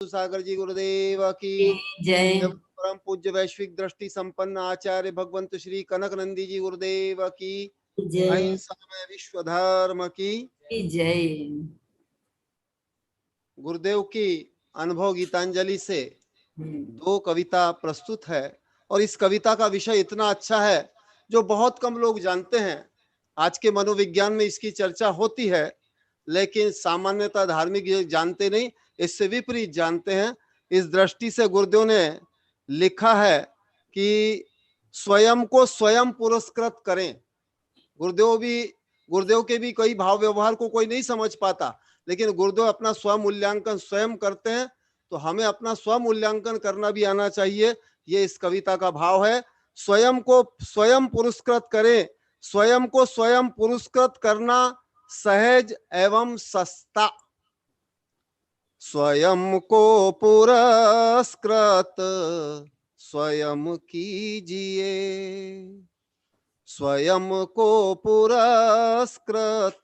सागर जी गुरुदेव की जय। परम पूज्य वैश्विक दृष्टि संपन्न आचार्य भगवंत श्री कनक नंदी जी गुरुदेव की जय। अहिंसा में विश्व धर्म की जय। गुरुदेव की अनुभव गीतांजलि से दो कविता प्रस्तुत है और इस कविता का विषय इतना अच्छा है जो बहुत कम लोग जानते हैं। आज के मनोविज्ञान में इसकी चर्चा होती है, लेकिन सामान्यतः धार्मिक जानते नहीं, इससे विपरीत जानते हैं। इस दृष्टि से गुरुदेव ने लिखा है कि स्वयं को स्वयं पुरस्कृत करें। गुरुदेव के भी कई भाव व्यवहार को कोई नहीं समझ पाता, लेकिन गुरुदेव अपना स्व मूल्यांकन स्वयं करते हैं, तो हमें अपना स्व मूल्यांकन करना भी आना चाहिए। ये इस कविता का भाव है। स्वयं को स्वयं पुरस्कृत करें। स्वयं को स्वयं पुरस्कृत करना सहज एवं सस्ता। स्वयं को पुरस्कृत स्वयं कीजिए। स्वयं को पुरस्कृत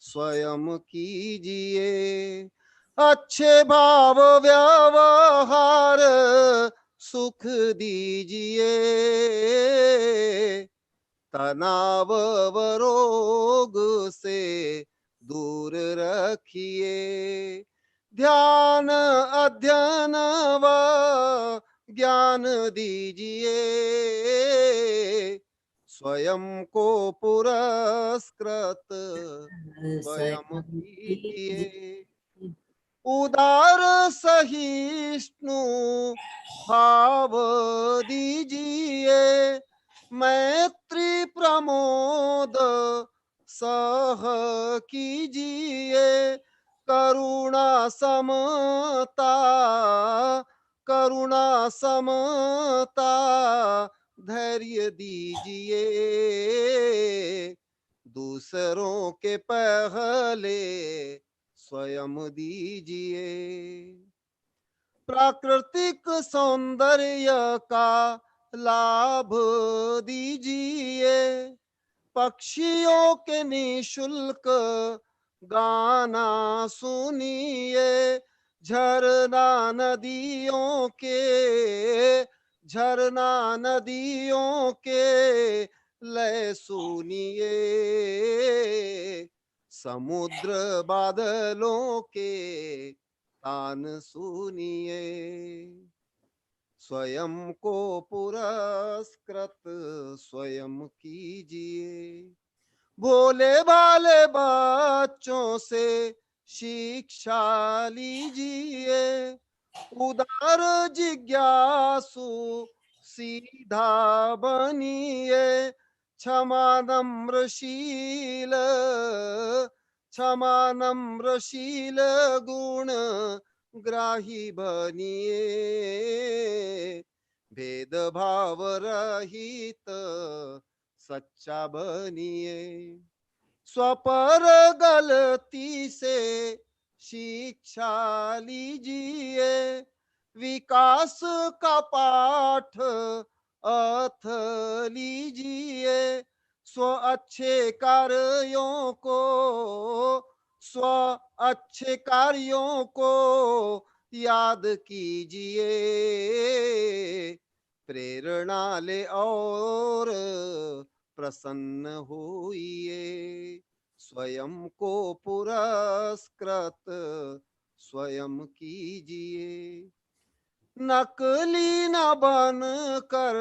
स्वयं कीजिए। अच्छे भाव व्यवहार सुख दीजिए। तनाव व रोग से दूर रखिए। ध्यान अध्ययन व ज्ञान दीजिए। स्वयं को पुरस्कृत स्वयं कीजिए। उदार सहिष्णु भाव दीजिए। मैत्री प्रमोद सह कीजिए। करुणा समता धैर्य दीजिए। दूसरों के पहले स्वयं दीजिए। प्राकृतिक सौंदर्य का लाभ दीजिए। पक्षियों के निशुल्क गाना सुनिए। झरना नदियों के लय सुनिए। समुद्र बादलों के तान सुनिए। स्वयं को पुरस्कृत स्वयं कीजिए। भोले भाले बच्चों से शिक्षा लीजिए। उदार जिज्ञासु सीधा बनिए। क्षमा नम्रशील गुण ग्राही बनिए। भेदभाव रहित सच्चा बनिए। स्वपर गलती से शिक्षा लीजिए। विकास का पाठ अथ लीजिए। स्व अच्छे कार्यों को याद कीजिए। प्रेरणा ले और प्रसन्न होइए। स्वयं को पुरस्कृत स्वयं कीजिए। नकली न बन कर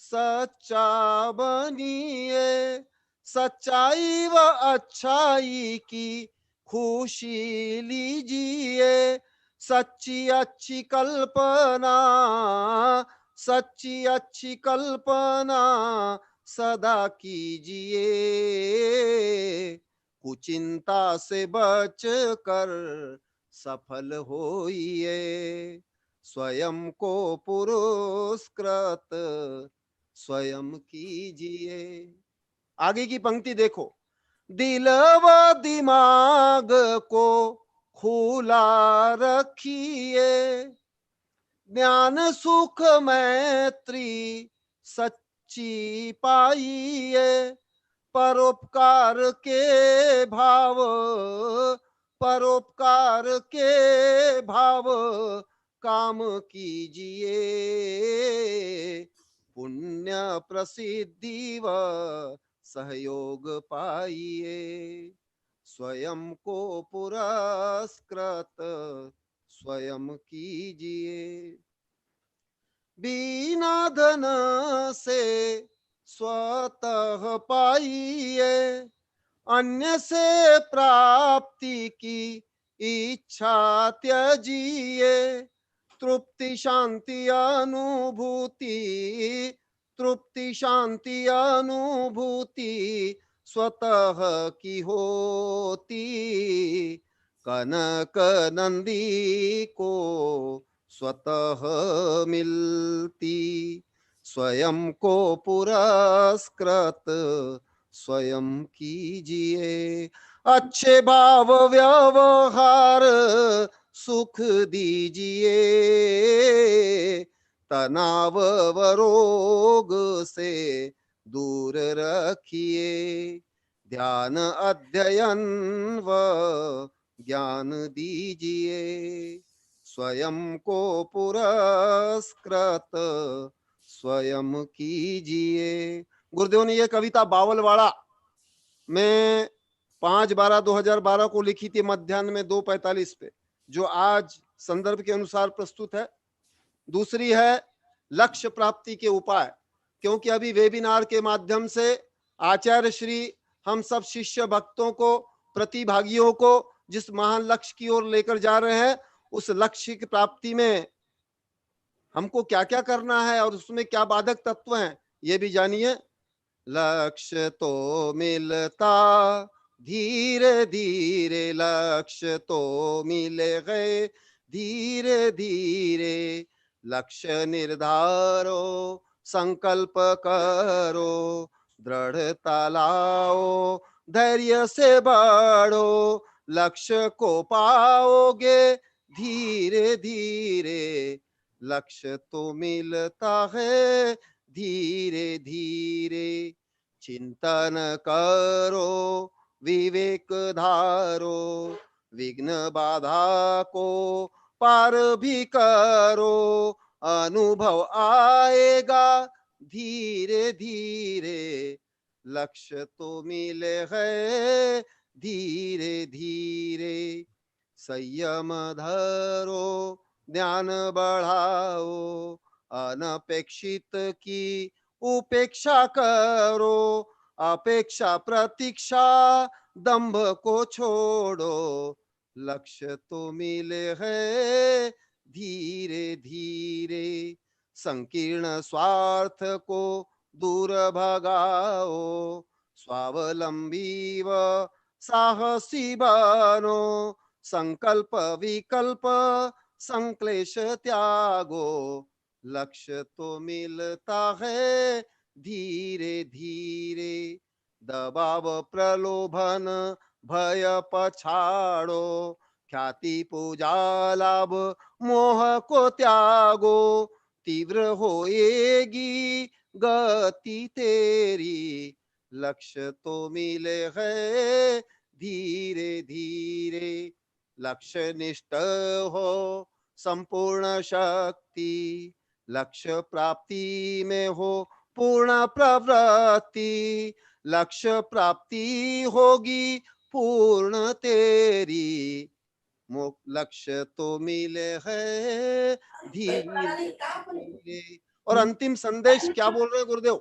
सच्चा बनिए। सच्चाई व अच्छाई की खुशी लीजिए। सच्ची अच्छी कल्पना सदा कीजिए। कुचिंता से बच कर सफल होइए। स्वयं को पुरस्कृत स्वयं कीजिए। आगे की पंक्ति देखो। दिल व दिमाग को खुला रखिए। ज्ञान सुख मैत्री सच्ची पाइए। परोपकार के भाव परोपकार के भाव काम कीजिए, पुण्य प्रसिद्धि व सहयोग पाइए, स्वयं को पुरस्कृत स्वयं कीजिए, बिना धन से स्वतः पाइए, अन्य से प्राप्ति की इच्छा त्यजिए, तृप्ति शांति अनुभूति, तृप्ति शांति अनुभूति स्वतः की होती, कनक नंदी को स्वतः मिलती, स्वयं को पुरस्कृत स्वयं कीजिए, अच्छे भाव व्यवहार सुख दीजिए, तनाव व रोग से दूर रखिए, ध्यान अध्ययन व ज्ञान दीजिए, स्वयं को पुरस्कृत स्वयं कीजिए। गुरुदेव ने यह कविता बावलवाड़ा में 5/12/2012 को लिखी थी, मध्याह्न में 2:45 पे, जो आज संदर्भ के अनुसार प्रस्तुत है। दूसरी है लक्ष्य प्राप्ति के उपाय, क्योंकि अभी वेबिनार के माध्यम से आचार्य श्री हम सब शिष्य भक्तों को, प्रतिभागियों को जिस महान लक्ष्य की ओर लेकर जा रहे हैं, उस लक्ष्य की प्राप्ति में हमको क्या क्या करना है और उसमें क्या बाधक तत्व हैं, ये भी जानिए। लक्ष्य तो मिलता धीरे धीरे, लक्ष्य तो मिले गए धीरे धीरे, लक्ष्य निर्धारो संकल्प करो, दृढ़ता लाओ धैर्य से बढ़ो, लक्ष्य को पाओगे धीरे धीरे, लक्ष्य तो मिलता है धीरे धीरे, चिंतन करो विवेक धारो, विघ्न बाधा को पार भी करो, अनुभव आएगा धीरे धीरे, लक्ष्य तो मिले है धीरे धीरे, संयम धरो ध्यान बढ़ाओ, अनपेक्षित की उपेक्षा करो, अपेक्षा प्रतीक्षा दंभ को छोड़ो, लक्ष्य तो मिले है धीरे धीरे, संकीर्ण स्वार्थ को दूर भगाओ, स्वावलंबी व साहसी बनो, संकल्प विकल्प संक्लेश त्यागो, लक्ष्य तो मिलता है धीरे धीरे, दबाव प्रलोभन भय पछाड़ो, ख्याति पूजा लाभ मोह को त्यागो, तीव्र होएगी गति तेरी, लक्ष्य तो मिले है धीरे धीरे, लक्ष्य निष्ठ हो संपूर्ण शक्ति, लक्ष्य प्राप्ति में हो पूर्ण प्रवृत्ति, लक्ष्य प्राप्ति होगी पूर्ण तेरी, लक्ष्य तो मिले है धीरे धीरे। और अंतिम संदेश क्या बोल रहे हैं गुरुदेव?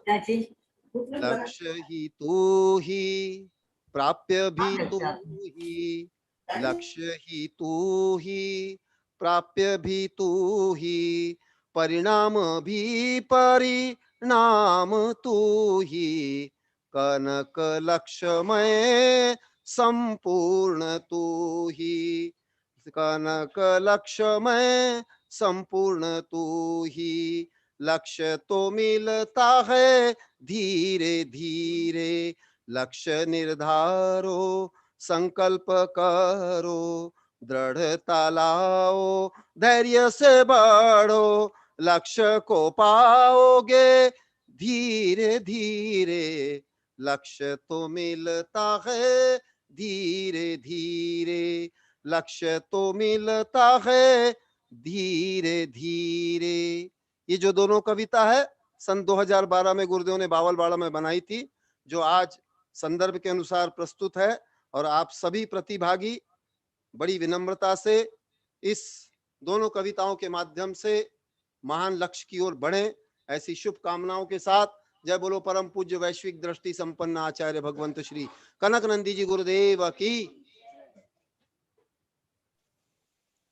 लक्ष्य ही तू ही, प्राप्य भी तू ही, लक्ष्य ही तू ही, प्राप्य भी तू ही, परिणाम भी परिणाम तू ही, कनक लक्ष्यमय संपूर्ण तू ही, कनक लक्ष्यमय संपूर्ण तू ही, लक्ष्य तो मिलता है धीरे धीरे, लक्ष्य निर्धारो संकल्प करो, दृढ़ता लाओ धैर्य से बढ़ो, लक्ष्य को पाओगे धीरे धीरे, लक्ष्य तो मिलता है धीरे धीरे, लक्ष्य तो मिलता है धीरे धीरे। ये जो दोनों कविता है सन 2012 में गुरुदेव ने बावलवाड़ा में बनाई थी, जो आज संदर्भ के अनुसार प्रस्तुत है। और आप सभी प्रतिभागी बड़ी विनम्रता से इस दोनों कविताओं के माध्यम से महान लक्ष्य की ओर बढ़े, ऐसी शुभकामनाओं के साथ जय बोलो परम पूज्य वैश्विक दृष्टि संपन्न आचार्य भगवंत श्री कनक नंदी जी गुरुदेव की।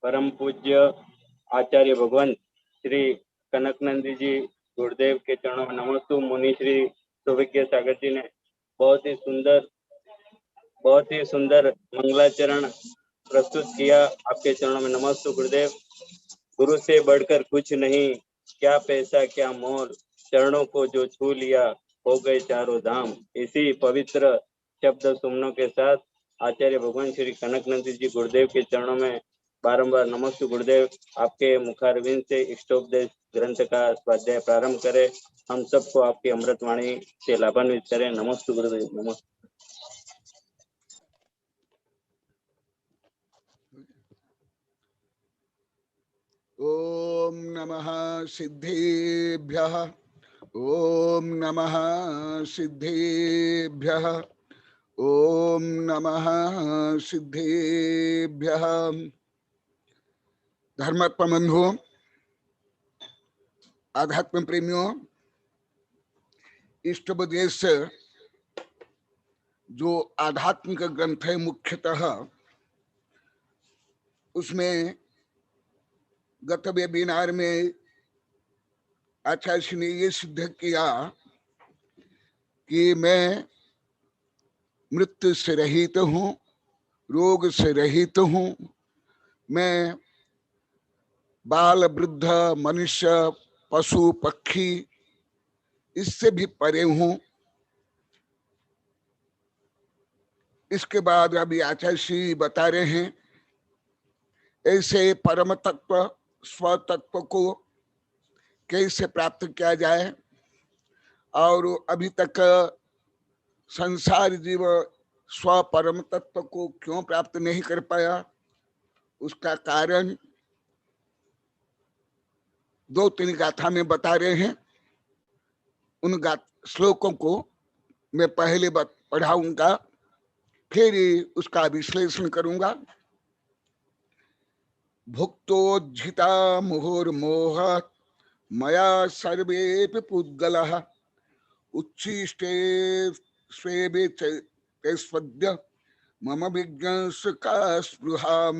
परम पूज्य आचार्य भगवंत श्री कनक नंदी जी गुरुदेव के चरणों में नमस्तु। मुनि श्री सौभाग्य सागर जी ने बहुत ही सुंदर मंगलाचरण प्रस्तुत किया। आपके चरणों में नमस्तु गुरुदेव। गुरु से बढ़कर कुछ नहीं, क्या पैसा क्या मोल, चरणों को जो छू लिया हो गए चारों धाम। इसी पवित्र शब्द सुमनों के साथ आचार्य भगवान श्री कनक नंदी जी गुरुदेव के चरणों में बारंबार नमस्तु गुरुदेव। आपके मुखारविंद से इष्टोपदेश ग्रंथ का स्वाध्याय प्रारंभ करें। हम सबको आपकी अमृतवाणी से लाभान्वित करें। नमस्तु गुरुदेव। नमस्ते। ओम नमः सिद्धेभ्यः। ओम नमः सिद्धेभ्यः। ओम नमः सिद्धेभ्यः। धर्मात्मा बंधुओं, आध्यात्म प्रेमियों, इष्टोपदेश जो आध्यात्मिक ग्रंथ है मुख्यतः, उसमें गत वेबिनार में आचार्य ने ये सिद्ध किया कि मैं मृत्यु से रहित हूँ, रोग से रहित हूँ, मैं बाल वृद्ध मनुष्य पशु पक्षी इससे भी परे हूँ। इसके बाद अभी आचार्य श्री बता रहे हैं ऐसे परम तत्व स्व तत्व को कैसे प्राप्त किया जाए। और अभी तक संसार जीव स्व परम तत्व को क्यों प्राप्त नहीं कर पाया, उसका कारण 2-3 गाथा में बता रहे हैं। उन श्लोकों को मैं पहले पढ़ाऊंगा, फिर उसका विश्लेषण करूंगा। भुक्तोज्झिता मुहुर्मोह मया सर्वेपि पुद्गलः उच्छिष्टे स्वेबे चैस्वद्य मम विज्ञास का स्पृहा।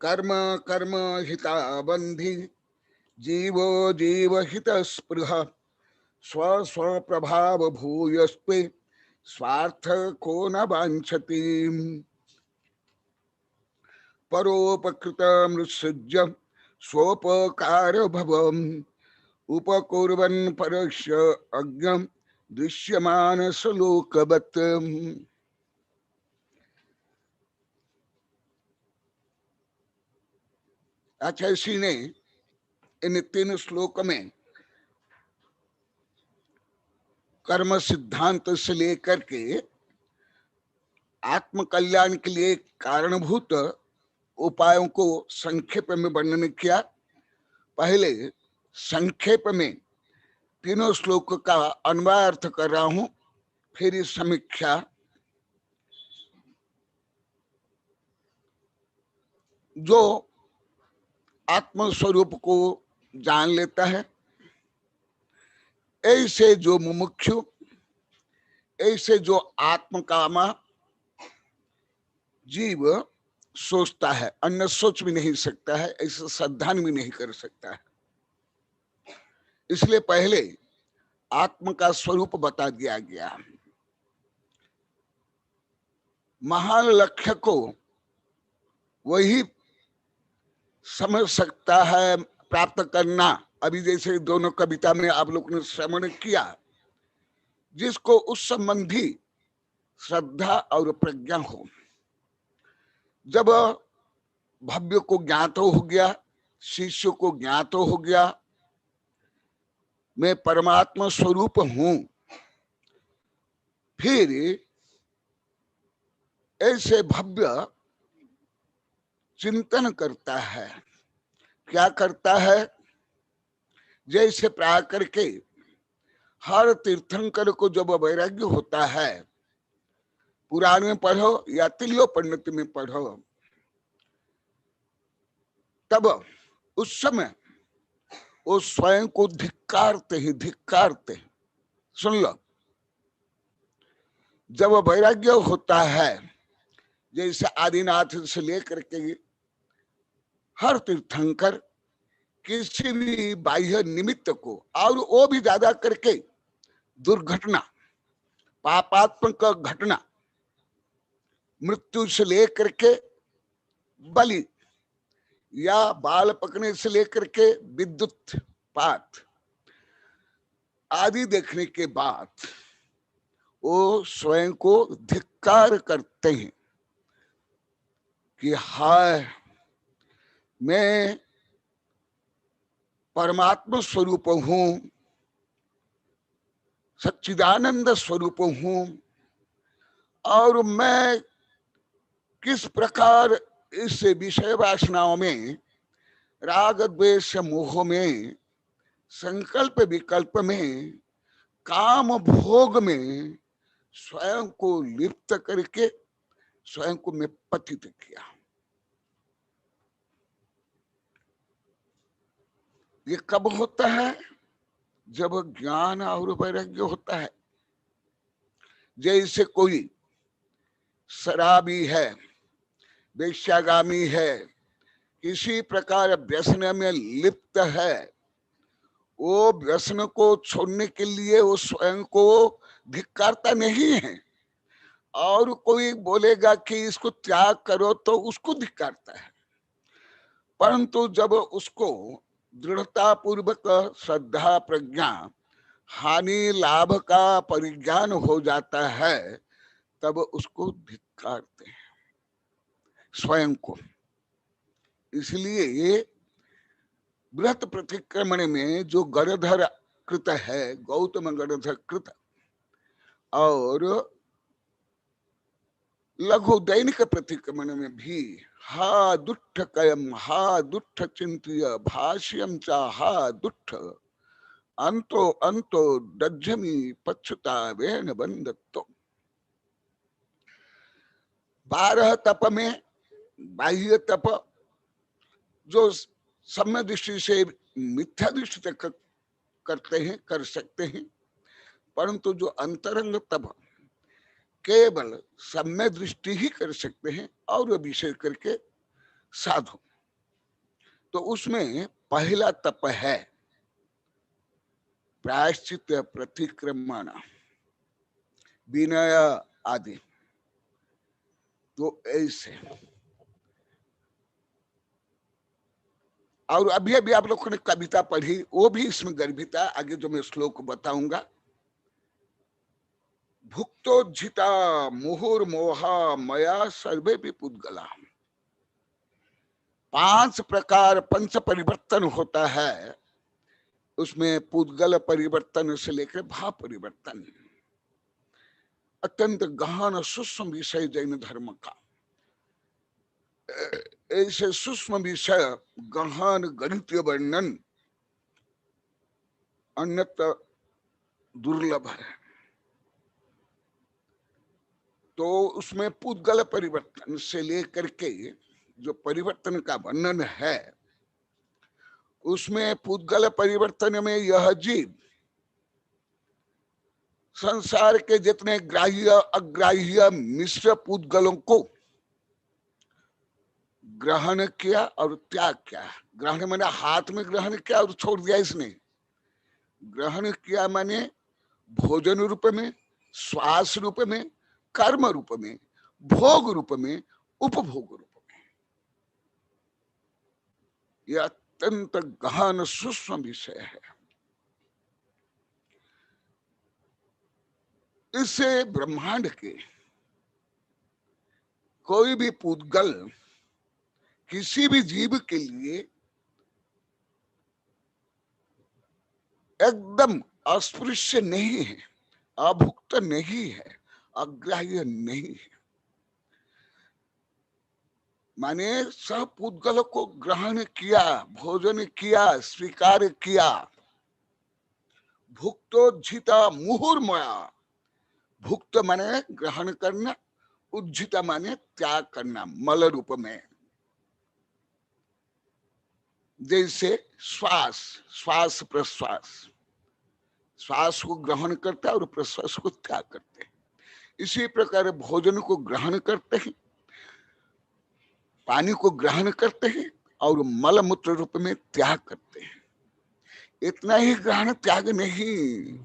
कर्म कर्म हिता बंधि जीवो जीव हित स्पृह स्व स्व प्रभाव भूयस्ते स्वार्थ को न वांछति। परोपकृत मृत्सृज्य स्वोपकार भवम् उपकुर्वन् परस्य अज्ञम् दृश्यमान सलोकवत्। आचार्य ने इन 3 श्लोक में कर्म सिद्धांत से लेकर के आत्म कल्याण के लिए कारणभूत उपायों को संक्षेप में वर्णन किया। पहले संक्षेप में तीनों श्लोक का अन्वय अर्थ कर रहा हूं, फिर समीक्षा। जो आत्म स्वरूप को जान लेता है, ऐसे जो मुमुक्षु, ऐसे जो आत्मकामा जीव सोचता है, अन्य सोच भी नहीं सकता है, ऐसे साधन भी नहीं कर सकता है। इसलिए पहले आत्म का स्वरूप बता दिया गया। महान लक्ष्य को वही समझ सकता है प्राप्त करना। अभी जैसे दोनों कविता में आप लोग ने श्रवण किया, जिसको उस संबंधी श्रद्धा और प्रज्ञा हो। जब भव्य को ज्ञात हो गया, शिष्य को ज्ञात हो गया, मैं परमात्मा स्वरूप हूं, फिर ऐसे भव्य चिंतन करता है। क्या करता है? जैसे प्राय करके हर तीर्थंकर को जब वैराग्य होता है, पुराण में पढ़ो या तिल्लो पंडित में पढ़ो, तब उस समय वो स्वयं को धिक्कारते ही धिक्कारते। सुन लो, जब वैराग्य होता है, जैसे आदिनाथ से लेकर के हर तीर्थंकर किसी भी बाह्य निमित्त को, और वो भी ज्यादा करके दुर्घटना, पापात्मक घटना, मृत्यु से लेकर के बलि या बाल पकने से लेकर के विद्युत पात आदि देखने के बाद वो स्वयं को धिक्कार करते हैं कि हाय, मैं परमात्मा स्वरूप हूं, सच्चिदानंद स्वरूप हूं, और मैं किस प्रकार इस विषय वासनाओं में, राग द्वेष मोह में, संकल्प विकल्प में, काम भोग में स्वयं को लिप्त करके स्वयं को मैं पतित किया। ये कब होता है? जब ज्ञान और वैराग्य होता है। जैसे कोई शराबी है, वेश्यागामी है, किसी प्रकार व्यसन में लिप्त है, वो व्यसन को छोड़ने के लिए वो स्वयं को धिक्कारता नहीं है, और कोई बोलेगा कि इसको त्याग करो तो उसको धिक्कारता है। परंतु जब उसको दृढ़ता पूर्वक श्रद्धा प्रज्ञा हानि लाभ का परिज्ञान हो जाता है, तब उसको धिक्कारते हैं स्वयं को। इसलिए बृहत प्रतिक्रमण में जो गणधर कृत है, गौतम गणधर कृत, और लघु दैनिक प्रतिक्रमण में भी हा दुष्ट कयम, हा दुष्ट चिंत्य भाष्यम चा, हा दुष्ट अंतो अंतो दज्जमी पच्छुतावेन बंधत्तो। 12 तप में बाह्य तप जो सम्य दृष्टि से मिथ्या दृष्टि तक करते हैं, कर सकते हैं, परंतु जो अंतरंग तप केवल सम्य दृष्टि ही कर सकते हैं और विशेष करके साधु, तो उसमें पहला तप है प्रायश्चित, प्रतिक्रमण, विनय आदि। तो ऐसे, और अभी अभी आप लोगों ने कविता पढ़ी, वो भी इसमें गर्भिता, आगे जो मैं श्लोक बताऊंगा। भुक्तोज्झिता मुहुर्मोहा मया सर्वे भी पुद्गला। 5 प्रकार पंच परिवर्तन होता है, उसमें पुद्गल परिवर्तन से लेकर भाव परिवर्तन, अत्यंत गहन सूक्ष्म विषय जैन धर्म का। ऐसे सूक्ष्म विषय गहन गणितीय वर्णन अन्यत्र दुर्लभ है। तो उसमें पुद्गल परिवर्तन से लेकर के जो परिवर्तन का वर्णन है, उसमें पुद्गल परिवर्तन में यह जीव संसार के जितने ग्राह्य अग्राह्य मिश्र पुद्गलों को ग्रहण किया और त्याग किया। ग्रहण माने हाथ में ग्रहण किया और छोड़ दिया इसने। ग्रहण किया माने भोजन रूप में, श्वास रूप में, कर्म रूप में, भोग रूप में, उपभोग रूप में। यह अत्यंत गहन सूक्ष्म विषय है। इससे ब्रह्मांड के कोई भी पुद्गल किसी भी जीव के लिए एकदम अस्पृश्य नहीं है, अभुक्त नहीं है, अग्राह्य नहीं है। माने सब पुद्गल को ग्रहण किया, भोजन किया, स्वीकार किया। भुक्तोज्झिता मुहुर्मया, भुक्त माने ग्रहण करना, उज्झिता माने त्याग करना मल रूप में। जैसे श्वास, श्वास प्रश्वास, श्वास को ग्रहण करता है और प्रश्वास को त्याग करते हैं। इसी प्रकार भोजन को ग्रहण करते हैं, पानी को ग्रहण करते हैं और मल मूत्र रूप में त्याग करते हैं। इतना ही ग्रहण त्याग नहीं,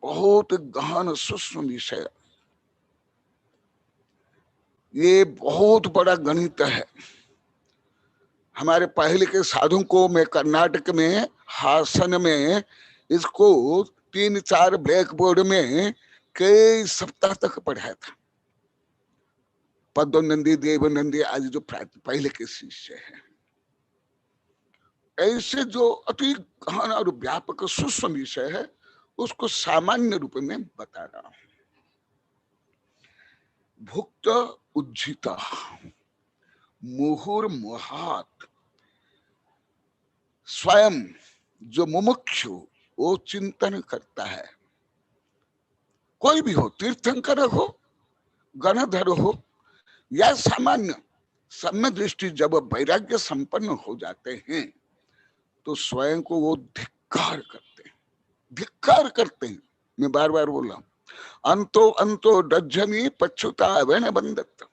बहुत गहन सूक्ष्म विषय, ये बहुत बड़ा गणित है। हमारे पहले के साधु को मैं कर्नाटक में हासन में इसको 3-4 ब्लैक बोर्ड में कई सप्ताह तक पढ़ाया था। पद्मनंदी, देवनंदी आदि जो पहले के शिष्य हैं, ऐसे जो अति गहन और व्यापक सूक्ष्म विषय है उसको सामान्य रूप में बता रहा हूं। भुक्त उज्झिता मुहुर्मुहात्, स्वयं जो मुमुक्षु वो चिंतन करता है, कोई भी हो, तीर्थंकर हो, गणधर हो या सामान्य, सम्य दृष्टि जब वैराग्य संपन्न हो जाते हैं तो स्वयं को वो धिक्कार करते हैं, धिक्कार करते हैं। मैं बार बार बोला, अंतो अंतो डज्जनी पच्छुता वैन बंदत।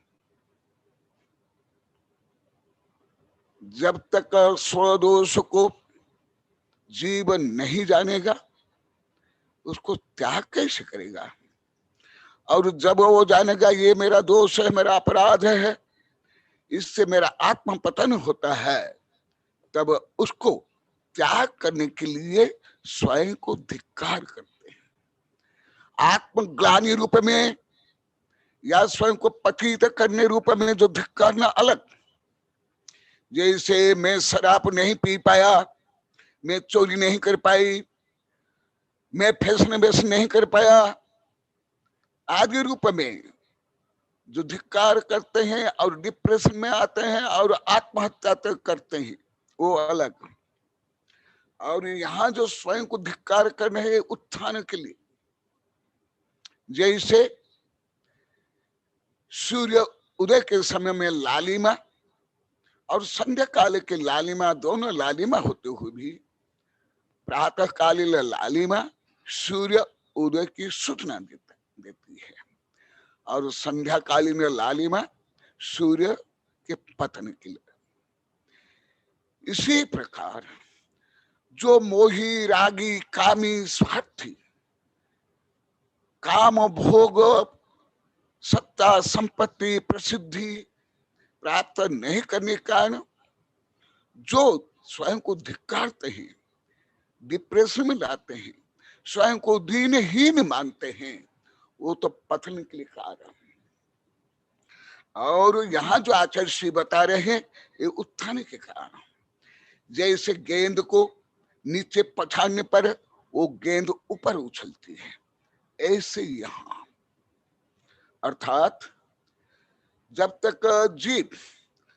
जब तक स्वदोष को जीवन नहीं जानेगा उसको त्याग कैसे करेगा? और जब वो जानेगा ये मेरा दोष है, मेरा अपराध है, इससे मेरा आत्म पतन होता है, तब उसको त्याग करने के लिए स्वयं को धिक्कार करते हैं। आत्मग्लानि रूप में या स्वयं को पतित करने रूप में जो धिक्कारना अलग। जैसे मैं शराब नहीं पी पाया, मैं चोरी नहीं कर पाई, मैं फैशन नहीं कर पाया आदि रूप में जो धिक्कार करते हैं और डिप्रेशन में आते हैं और आत्महत्या तक करते हैं, वो अलग। और यहाँ जो स्वयं को धिक्कार करने हैं उत्थान के लिए, जैसे सूर्य उदय के समय में लालिमा और संध्या काल के लालिमा, दोनों लालिमा होते हुए भी प्रातः कालीन लालिमा सूर्य उदय की सूचना देती है और संध्या कालीन लालिमा सूर्य के पतन के लिए। इसी प्रकार जो मोही, रागी, कामी, स्वार्थी, काम, भोग, सत्ता, संपत्ति, प्रसिद्धि प्राप्त नहीं करने के कारण जो स्वयं को धिक्कारते हैं, डिप्रेशन में लाते हैं, स्वयं को दीनहीन मानते हैं, वो तो पतन के लिए कारण है। और यहाँ जो आचार्य श्री बता रहे हैं ये उत्थान के कारण। जैसे गेंद को नीचे पछाड़ने पर वो गेंद ऊपर उछलती है, ऐसे यहाँ अर्थात जब तक जीव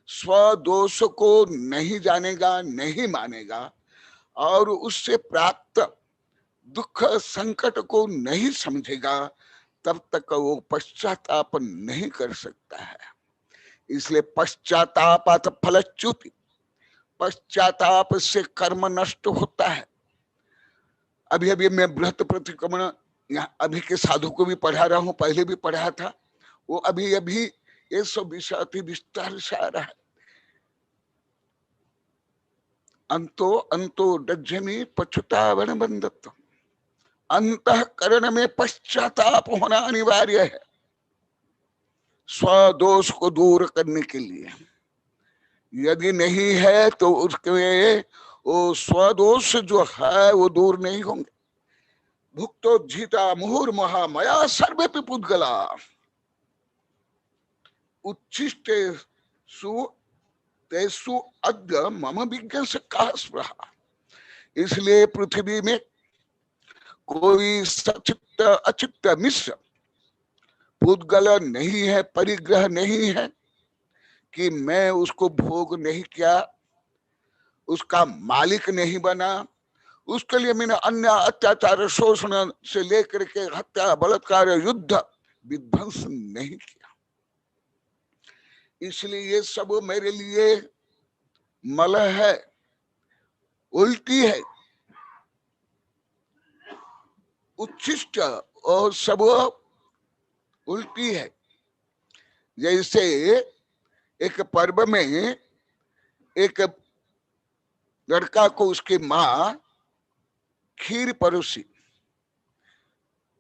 स्वदोष को नहीं जानेगा, नहीं मानेगा और उससे प्राप्त दुख संकट को नहीं समझेगा, तब तक वो पश्चाताप नहीं कर सकता है। इसलिए पश्चातापात फलच्युति, पश्चाताप से कर्म नष्ट होता है। अभी अभी मैं बृहत प्रतिक्रमण यहाँ अभी के साधु को भी पढ़ा रहा हूँ, पहले भी पढ़ा था, वो अभी अभी ये सब विषय अति विस्तार से आ रहा है। अंतो अंतो डज्जनी पछुतावन बंधत्व, अंतःकरण में पश्चाताप होना अनिवार्य है स्वदोष को दूर करने के लिए। यदि नहीं है तो उसके वो स्वदोष जो है वो दूर नहीं होंगे। भुक्तोज्झिता मुहुर्मुहा मया सर्वे पुद्गला उच्छिष्टेषु तेषु अद्य मम विज्ञ से कहा स्पृहा। इसलिए पृथ्वी में कोई सचित्त अचित्त मिश्र पुद्गल नहीं है, परिग्रह नहीं है, कि मैं उसको भोग नहीं किया, उसका मालिक नहीं बना, उसके लिए मैंने अन्य अत्याचार शोषण से लेकर के हत्या बलात्कार युद्ध विध्वंस नहीं किया। इसलिए ये सब मेरे लिए मल है, उल्टी है, उच्छिष्ट और सब उल्टी है। जैसे एक पर्व में एक लड़का को उसकी माँ खीर परोसी,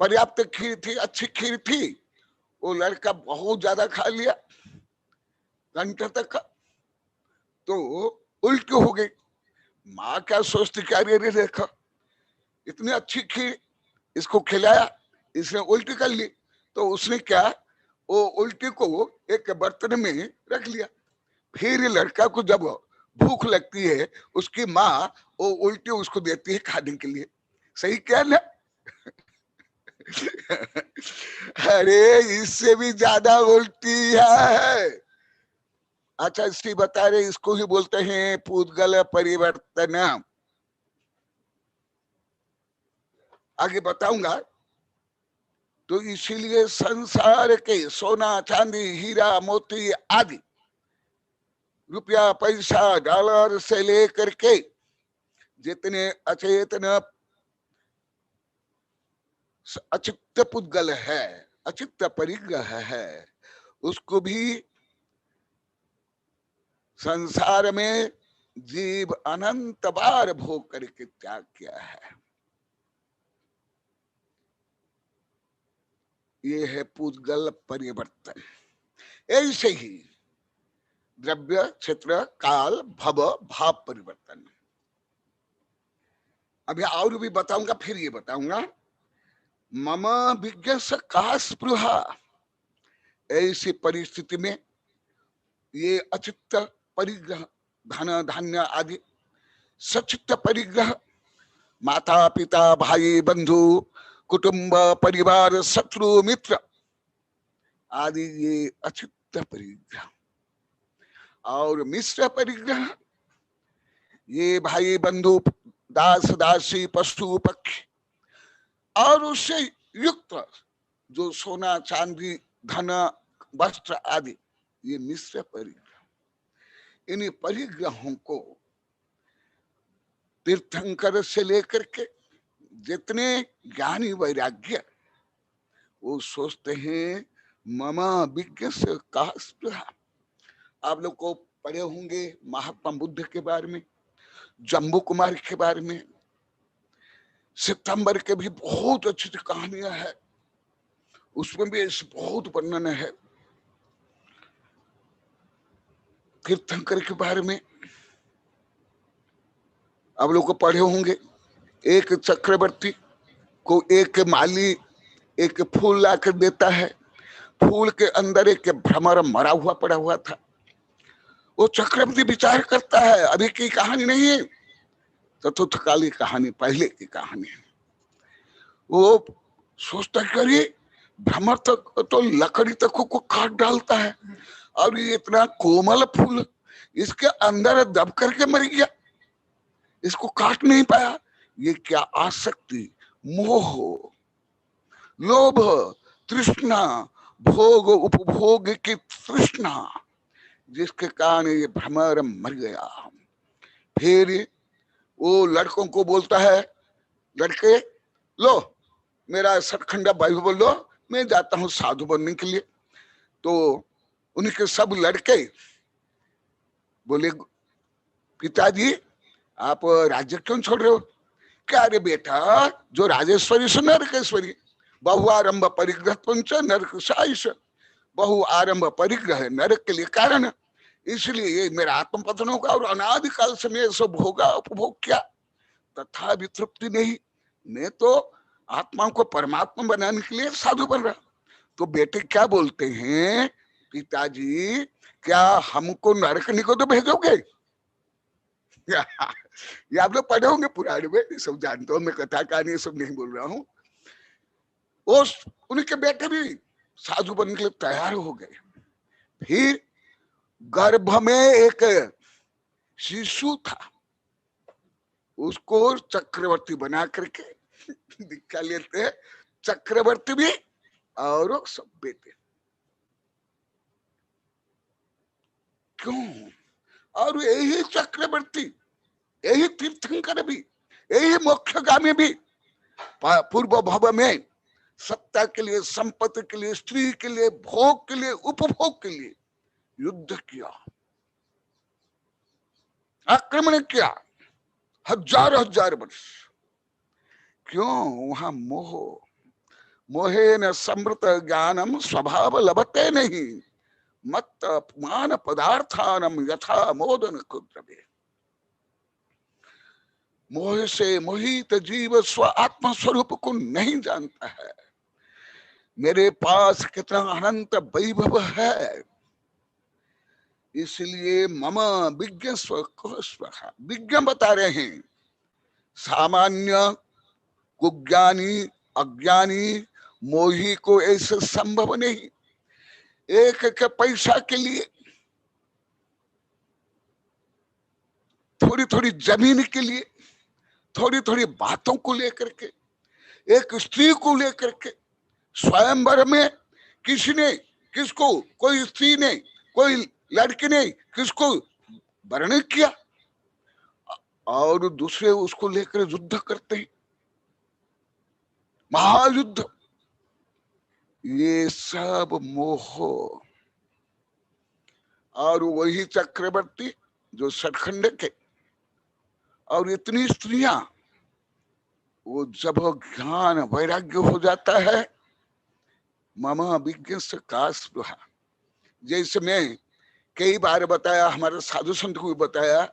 पर्याप्त खीर थी, अच्छी खीर थी, वो लड़का बहुत ज्यादा खा लिया घंटे तक, तो उल्टी हो गई। माँ क्या सोचती, क्या रे देखो इतनी अच्छी खीर इसको खिलाया, इसने उल्टी कर ली, तो उसने क्या, वो उल्टी को एक बर्तन में रख लिया। फिर लड़का को जब भूख लगती है, उसकी माँ वो उल्टी उसको देती है खाने के लिए। सही क्या ना? अरे इससे भी ज्यादा उल्टी है। अच्छा इसी बता रहे, इसको ही बोलते हैं पूतगल परिवर्तन। आगे बताऊंगा। तो इसीलिए संसार के सोना चांदी हीरा मोती आदि, रुपया पैसा डॉलर से लेकर के जितने अचेतन अचित्त पुद्गल है, अचित्त परिग्रह है, उसको भी संसार में जीव अनंत बार भोग करके त्याग किया है। ये है पुद्गल परिवर्तन। ऐसे ही द्रव्य क्षेत्र काल भव भाव परिवर्तन। अभी और भी बताऊंगा, फिर ये बताऊंगा। मम विज्ञ का स्पृहा, ऐसी परिस्थिति में ये अचित्त परिग्रह, धन धान्य आदि, सचित्त परिग्रह, माता पिता भाई बंधु कुटुंब परिवार शत्रु मित्र आदि, ये अचित्त परिग्रह। और मिश्र परिग्रह, ये भाई बंधु दास दासी पशु पक्षी और उससे युक्त जो सोना चांदी धन वस्त्र आदि, ये मिश्र परिग्रह। इन परिग्रहों को तीर्थंकर से लेकर के जितने ज्ञानी वैराग्य, वो सोचते हैं ममा विज्ञ से का स्पृहा। आप लोग को पढ़े होंगे महात्मा बुद्ध के बारे में, जम्बू कुमार के बारे में, सितंबर के भी बहुत अच्छी कहानियां है, उसमें भी ऐसे बहुत वर्णन है। तीर्थंकर के बारे में आप लोग को पढ़े होंगे। एक चक्रवर्ती को एक माली एक फूल ला कर देता है, फूल के अंदर एक भ्रमर मरा हुआ पड़ा हुआ था। वो चक्रवर्ती विचार करता है, अभी की कहानी नहीं है, चतुर्थकाली कहानी, पहले की कहानी है। वो सोचता कि भ्रमर तक तो लकड़ी तक को काट डालता है, और ये इतना कोमल फूल इसके अंदर दब करके मर गया, इसको काट नहीं पाया। ये क्या आसक्ति, मोह, लोभ, तृष्णा, भोग उपभोग की तृष्णा, जिसके कारण ये भ्रमर मर गया। फिर वो लड़कों को बोलता है, लड़के लो मेरा सतखंडा बाइबल लो, मैं जाता हूं साधु बनने के लिए। तो उनके सब लड़के बोले, पिताजी आप राज्य क्यों छोड़ रहे हो? क्या रे बेटा, जो राजेश्वरी से नरकेश्वरी, बहु आरंभ परिग्रह पंच नरक साइश, बहु आरंभ परिग्रह नरक के लिए कारण, इसलिए ये मेरा आत्मपतन होगा। और अनादिकाल से मैं सब भोगा उपभोग किया, तथा भी तृप्ति नहीं, मैं तो आत्मा को परमात्मा बनाने के लिए साधु बन रहा। तो बेटे क्या बोलते हैं, पिताजी क्या हमको नरक निको तो भेजोगे? ये आप लोग पढ़े होंगे पुराने में, सब जानते हो, मैं कथा कहानी सब नहीं बोल रहा हूँ। उनके बेटे भी साधु बनने के लिए तैयार हो गए। फिर गर्भ में एक शिशु था, उसको चक्रवर्ती बना करके दिखा लेते हैं, चक्रवर्ती भी और सब बेटे। क्यों? और यही चक्रवर्ती, यही तीर्थंकर भी, यही मोक्षगामी भी पूर्व भव में सत्ता के लिए, संपत्ति के लिए, स्त्री के लिए, भोग के लिए, उपभोग के लिए युद्ध किया, आक्रमण किया हजार हजार वर्ष। क्यों? वहां मोह, मोहे न समृत ज्ञानम स्वभाव लभते नहीं, मत अपमान पदार्थानम यथा मोदन कुद्रवे। मोह से मोहित जीव स्व आत्म स्वरूप को नहीं जानता है। मेरे पास कितना अनंत वैभव है, इसलिए मम विज्ञ स्व, विज्ञ बता रहे हैं। सामान्य कुज्ञानी अज्ञानी मोही को ऐसे संभव नहीं। एक के पैसा के लिए, थोड़ी थोड़ी जमीन के लिए, थोड़ी थोड़ी बातों को लेकर के, एक स्त्री को लेकर के स्वयंवर में किसी ने किसको, कोई स्त्री ने, कोई लड़की ने किसको वर्ण किया और दूसरे उसको लेकर युद्ध करते हैं, महायुद्ध। ये सब मोह। और वही चक्रवर्ती जो सतखंड के, और इतनी स्त्रियां, वो जब ज्ञान वैराग्य हो जाता है, ममा विज्ञ से काश, जैसे मैं कई बार बताया, हमारे साधु संत को भी बताया,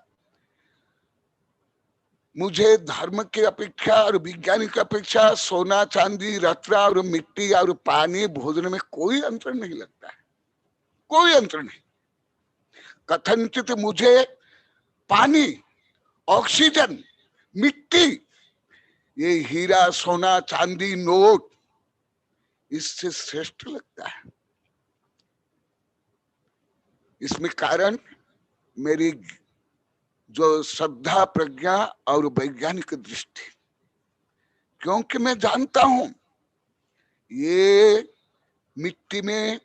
मुझे धर्म की अपेक्षा और विज्ञान की अपेक्षा सोना चांदी रत्न और मिट्टी और पानी भोजन में कोई अंतर नहीं लगता है, कोई अंतर नहीं। कथनचित मुझे पानी, ऑक्सीजन, मिट्टी, ये हीरा सोना चांदी नोट, इससे श्रेष्ठ लगता है। इसमें कारण मेरी जो श्रद्धा प्रज्ञा और वैज्ञानिक दृष्टि, क्योंकि मैं जानता हूं ये मिट्टी में,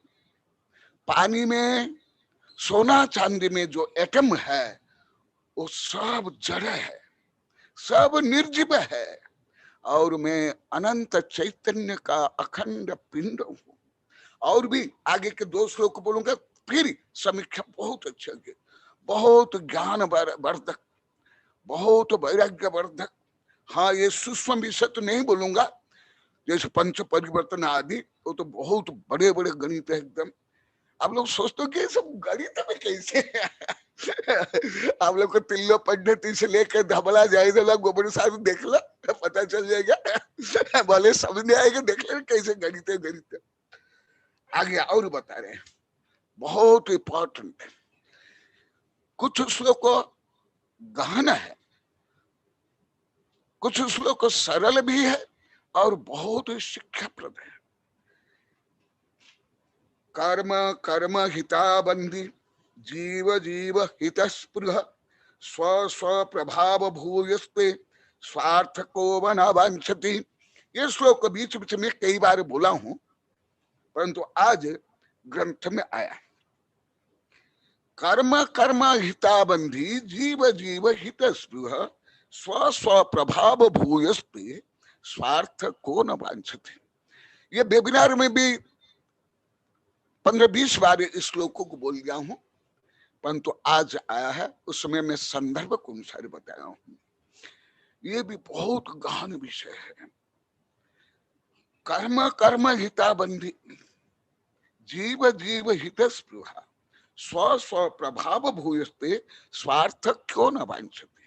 पानी में, सोना चांदी में जो एटम है वो सब जड़ है, सब निर्जीव है, और मैं अनंत चैतन्य का अखंड पिंड हूं। और भी आगे के 2 श्लोक बोलूंगा, फिर समीक्षा बहुत अच्छी होगी, बहुत ज्ञान वर्धक, बहुत वैराग्य वर्धक। हाँ, ये सूक्ष्म विषय तो नहीं बोलूंगा, जैसे पंच परिवर्तन आदि, वो तो बहुत बड़े बड़े गणित है एकदम। आप लोग सोचते हो कि ये सब गणित में कैसे आप लोग को तिल्लो पद्धति से लेकर धबला जाएगा, गोबर साहब देख लो, पता चल जाएगा, भले समझ नहीं आएगा, देख ले कैसे गणित है, गणित है। आगे और बता रहे हैं, बहुत इंपॉर्टेंट है। कुछ श्लोक गहन है, कुछ श्लोक सरल भी है और बहुत शिक्षाप्रद है। कर्म कर्म हिताबंधी जीव जीव हितस्पृह स्व स्व प्रभाव भूयस्ते स्वार्थ को न वांछति। ये श्लोक बीच बीच में कई बार बोला हूं, परंतु आज ग्रंथ में आया। कर्म कर्म हिताबंधी जीव जीव हितस्पृह स्व स्व प्रभाव भूयस्ते स्वार्थ को न वांछति। ये वेबिनार में भी 15-20 बार इस श्लोकों को बोल गया हूं, परंतु आज आया है, उसमें मैं संदर्भ को अनुसार बताया हूं। ये भी बहुत गहन विषय है। कर्म कर्म हिताबंधी जीव जीव हितस्पृह स्व स्व प्रभाव भूयस्ते स्वार्थ क्यों न वांछते।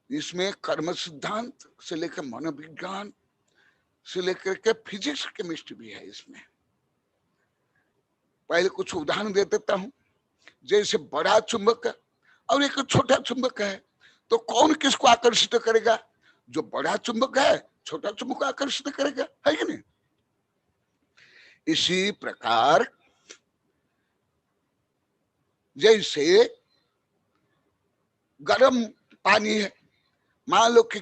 इसमें कर्म सिद्धांत से लेकर मनोविज्ञान से लेकर के फिजिक्स केमिस्ट्री भी है इसमें। पहले कुछ उदाहरण दे देता हूं। जैसे बड़ा चुंबक और एक छोटा चुंबक है, तो कौन किसको आकर्षित करेगा? जो बड़ा चुंबक है छोटा चुंबक को आकर्षित करेगा, है कि नहीं? इसी प्रकार जैसे गर्म पानी है, मान लो कि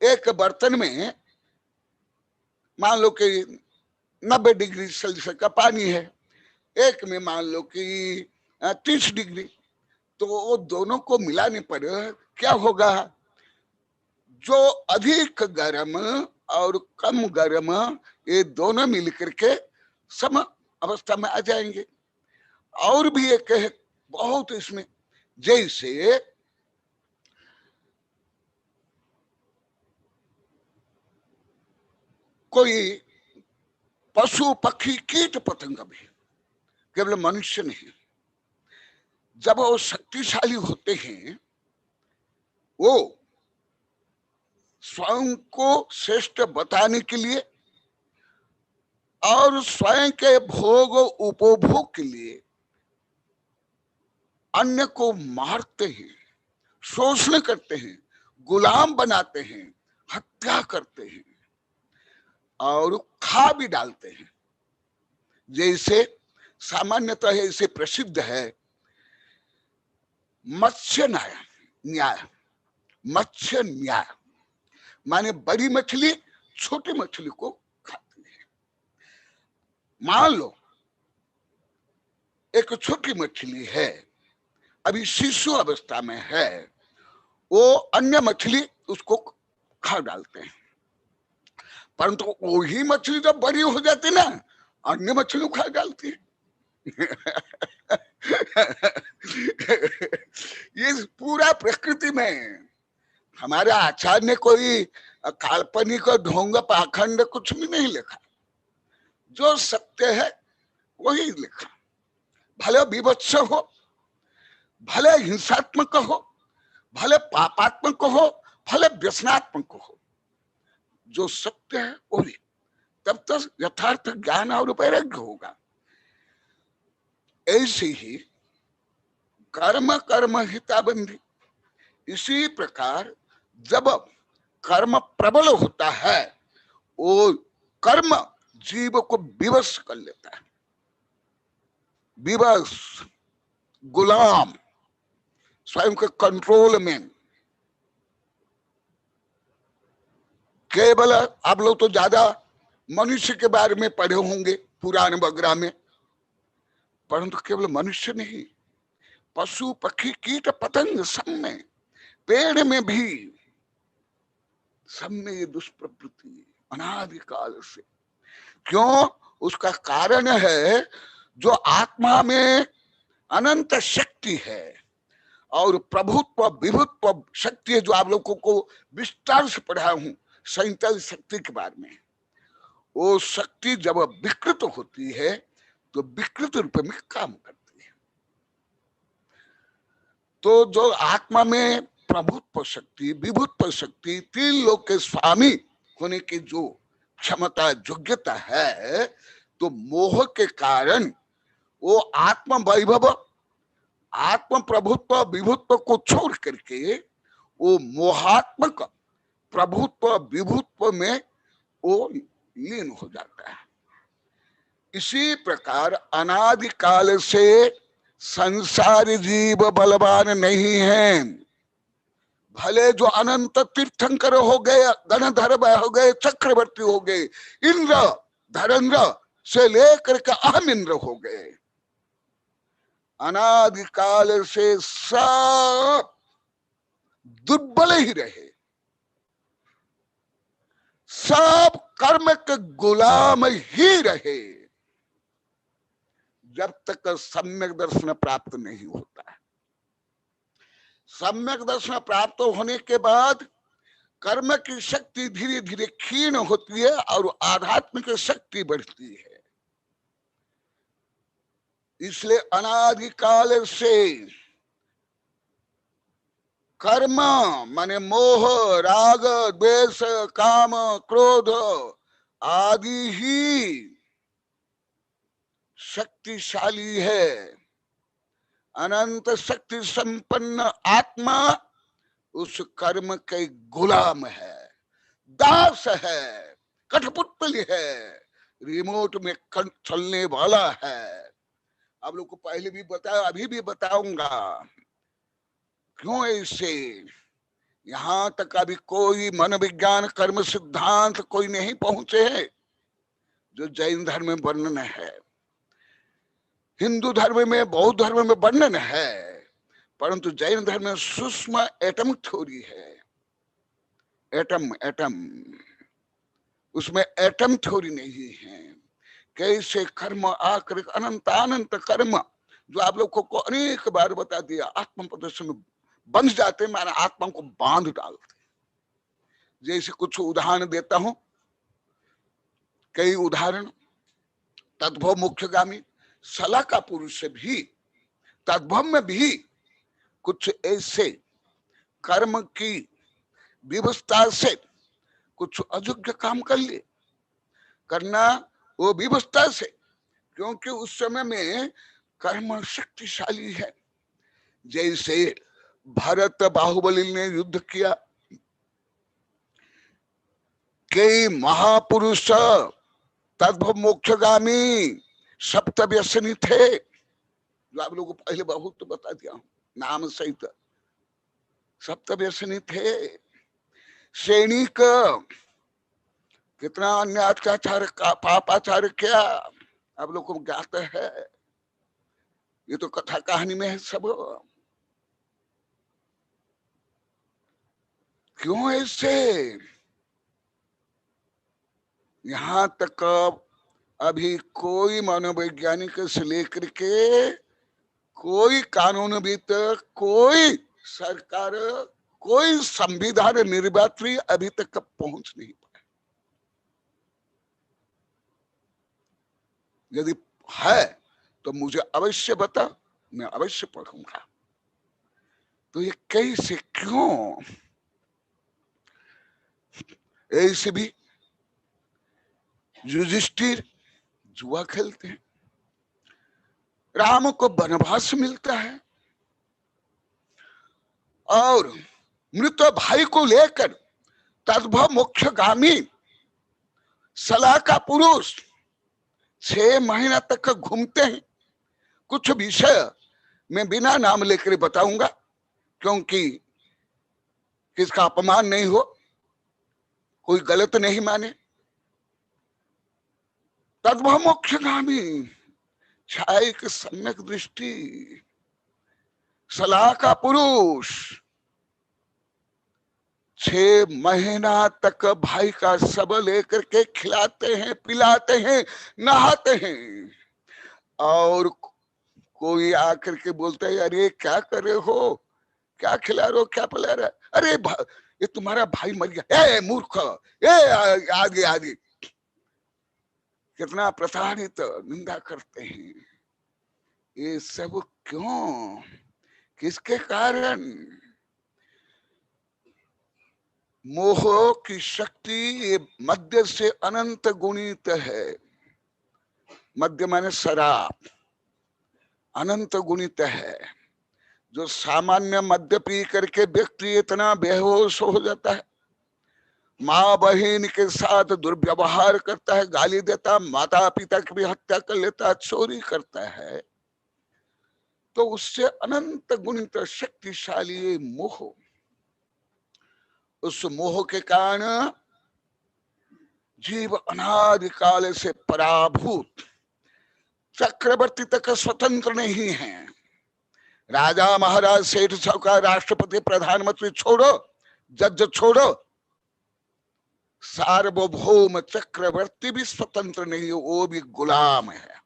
एक बर्तन में मान लो कि 90 डिग्री सेल्सियस का पानी है, एक में मान लो कि 30 डिग्री, तो वो दोनों को मिलाने पर क्या होगा, जो अधिक गर्म और कम गर्म ये दोनों मिलकर के सम अवस्था में आ जाएंगे। और भी एक है बहुत इसमें, जैसे कोई पशु पक्षी कीट पतंग भी, केवल मनुष्य नहीं, जब वो शक्तिशाली होते हैं वो स्वयं को श्रेष्ठ बताने के लिए और स्वयं के भोग उपभोग के लिए अन्य को मारते हैं, शोषण करते हैं, गुलाम बनाते हैं, हत्या करते हैं और खा भी डालते हैं। जैसे सामान्यतः ऐसे प्रसिद्ध है मत्स्य न्याय। मत्स्य न्याय माने बड़ी मछली छोटी मछली को खाती है। मान लो एक छोटी मछली है, अभी शिशु अवस्था में है, वो अन्य मछली उसको खा डालते हैं, परंतु वही मछली जब बड़ी हो जाती ना, अन्य मछली खा डालती है। ये पूरा प्रकृति में हमारे आचार्य ने कोई काल्पनिक ढोंग पाखंड कुछ भी नहीं लिखा, जो सत्य है वही लिखा। भले विभत्स हो, भले हिंसात्मक हो, भले पापात्मक हो, भले व्यसनात्मक हो, जो सत्य है वही, तब तक यथार्थ ज्ञान और वैराग्य होगा। ऐसे ही कर्म कर्म हिताबंधी, इसी प्रकार जब कर्म प्रबल होता है वो कर्म जीव को विवश कर लेता है। विवश, गुलाम, स्वयं के कंट्रोल में। केवल आप लोग तो ज्यादा मनुष्य के बारे में पढ़े होंगे पुराण वगैरह में, परंतु केवल मनुष्य नहीं, पशु पक्षी कीट पतंग सब में, पेड़ में भी, सब में ये दुष्प्रवृत्ति अनादिकाल से। क्यों? उसका कारण है जो आत्मा में अनंत शक्ति है और प्रभुत्व विभुत्व शक्ति है, जो आप लोगों को विस्तार से पढ़ाया हूं 47 शक्ति के बारे में। वो शक्ति जब विकृत होती है तो विकृत रूप में काम करती है। तो जो आत्मा में प्रभुत्व शक्ति, विभुत्व शक्ति, तीन लोक के स्वामी होने की जो क्षमता, योग्यता है, तो मोह के कारण वो आत्म वैभव, आत्म प्रभुत्व विभुत्व को छोड़ करके वो मोहात्मक प्रभुत्व विभुत्व में वो लीन हो जाता है। इसी प्रकार अनादिकाल से संसारी जीव बलवान नहीं है। भले जो अनंत तीर्थंकर हो गए, गणधर हो गए, चक्रवर्ती हो गए, इंद्र धरेंद्र से लेकर के अहम इंद्र हो गए, अनादिकाल से सब दुर्बल ही रहे, सब कर्म के गुलाम ही रहे, जब तक सम्यक दर्शन प्राप्त नहीं होता है। सम्यक दर्शन प्राप्त होने के बाद कर्म की शक्ति धीरे धीरे क्षीण होती है और आध्यात्मिक शक्ति बढ़ती है। इसलिए अनादिकाल से कर्म माने मोह, राग, द्वेष, काम, क्रोध आदि ही शक्तिशाली है। अनंत शक्ति संपन्न आत्मा उस कर्म के गुलाम है, दास है, कठपुतली है, रिमोट में चलने वाला है, आप लोग को पहले भी बताया, अभी भी बताऊंगा क्यों ऐसे। यहां तक अभी कोई मनोविज्ञान कर्म सिद्धांत कोई नहीं पहुंचे हैं जो जैन धर्म में वर्णन है। हिंदू धर्म में, बौद्ध धर्म में वर्णन है, परंतु जैन धर्म में सूक्ष्म एटम थ्योरी है। एटम एटम, उसमें एटम थ्योरी नहीं है। कैसे कर्म आकर अनंतानंत कर्म, जो आप लोग को अनेक बार बता दिया, आत्म प्रदर्शन बंध जाते, माना आत्मा को बांध डालते। जैसे कुछ उदाहरण देता हूं, कई उदाहरण तद्भव मुख्यगामी सलाका पुरुष से भी, तद्भव में भी कुछ ऐसे कर्म की विवस्था से कुछ अयोग्य काम कर लिए, करना वो विवस्था से, क्योंकि उस समय में कर्म शक्तिशाली है। जैसे भरत बाहुबली ने युद्ध किया, कई महापुरुष तद्भव मोक्षगामी सप्त व्यसनी थे, जो आप लोगों को पहले बहुत बता दिया हूं नाम सहित। सप्त व्यसनी थे। सैनिक कितना अन्य अत्याचार का पापाचार किया आप लोग को ज्ञात है, ये तो कथा कहानी में है सब। क्यों ऐसे? यहां तक अभी कोई मनोवैज्ञानिक से लेकर के कोई कानूनविद, कोई सरकार, कोई संविधान निर्मात्री अभी तक पहुंच नहीं पाए। यदि है तो मुझे अवश्य बता, मैं अवश्य पढ़ूंगा। तो ये कैसे, क्यों? ऐसे भी युधिष्ठिर जुआ खेलते हैं, राम को वनवास मिलता है, और मृत भाई को लेकर तद्भव मोक्षगामी सलाका पुरुष 6 महीना तक घूमते हैं। कुछ विषय मैं बिना नाम लेकर बताऊंगा, क्योंकि किसका अपमान नहीं हो, कोई गलत नहीं माने। तद्भव मोक्षगामी छायक सम्यक दृष्टि सलाका पुरुष 6 महीना तक भाई का शव लेकर के खिलाते हैं, पिलाते हैं, नहाते हैं। और कोई आकर के बोलता है, अरे क्या कर रहे हो, क्या खिला रहे हो, क्या पिला रहे? अरे ये तुम्हारा भाई मर गया। ए मूर्ख, ए आगे आगे, कितना प्रताड़ित निंदा करते हैं। ये सब क्यों, किसके कारण? मोह की शक्ति ये मद्य से अनंत गुणित है। मद्य माने शराब, अनंत गुणित है। जो सामान्य मद्य पी करके व्यक्ति इतना बेहोश हो जाता है, माँ बहन के साथ दुर्व्यवहार करता है, गाली देता, माता पिता की भी हत्या कर लेता है, चोरी करता है, तो उससे अनंत गुणित शक्तिशाली मोह। उस मोह के कारण जीव अनादि काल से पराभूत, चक्रवर्ती तक स्वतंत्र नहीं है। राजा महाराज सेठ साहूकार राष्ट्रपति प्रधानमंत्री छोड़ो, जज छोड़ो, सार्वभौम चक्रवर्ती भी स्वतंत्र नहीं है, वो भी गुलाम है।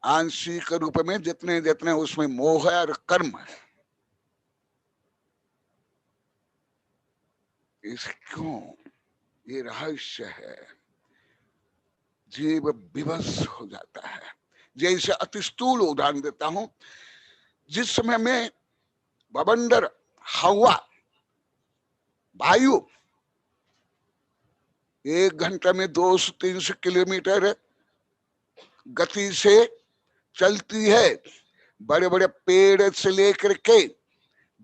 आंशिक रूप में जितने जितने उसमें मोह है और कर्म है। इस क्यों, ये रहस्य है। जीव विवश हो जाता है। जैसे अति स्थूल उदाहरण देता हूं, जिस समय में बवंडर, हवा, वायु 1 घंटे में 200-300 किलोमीटर गति से चलती है, बड़े बड़े पेड़ से लेकर के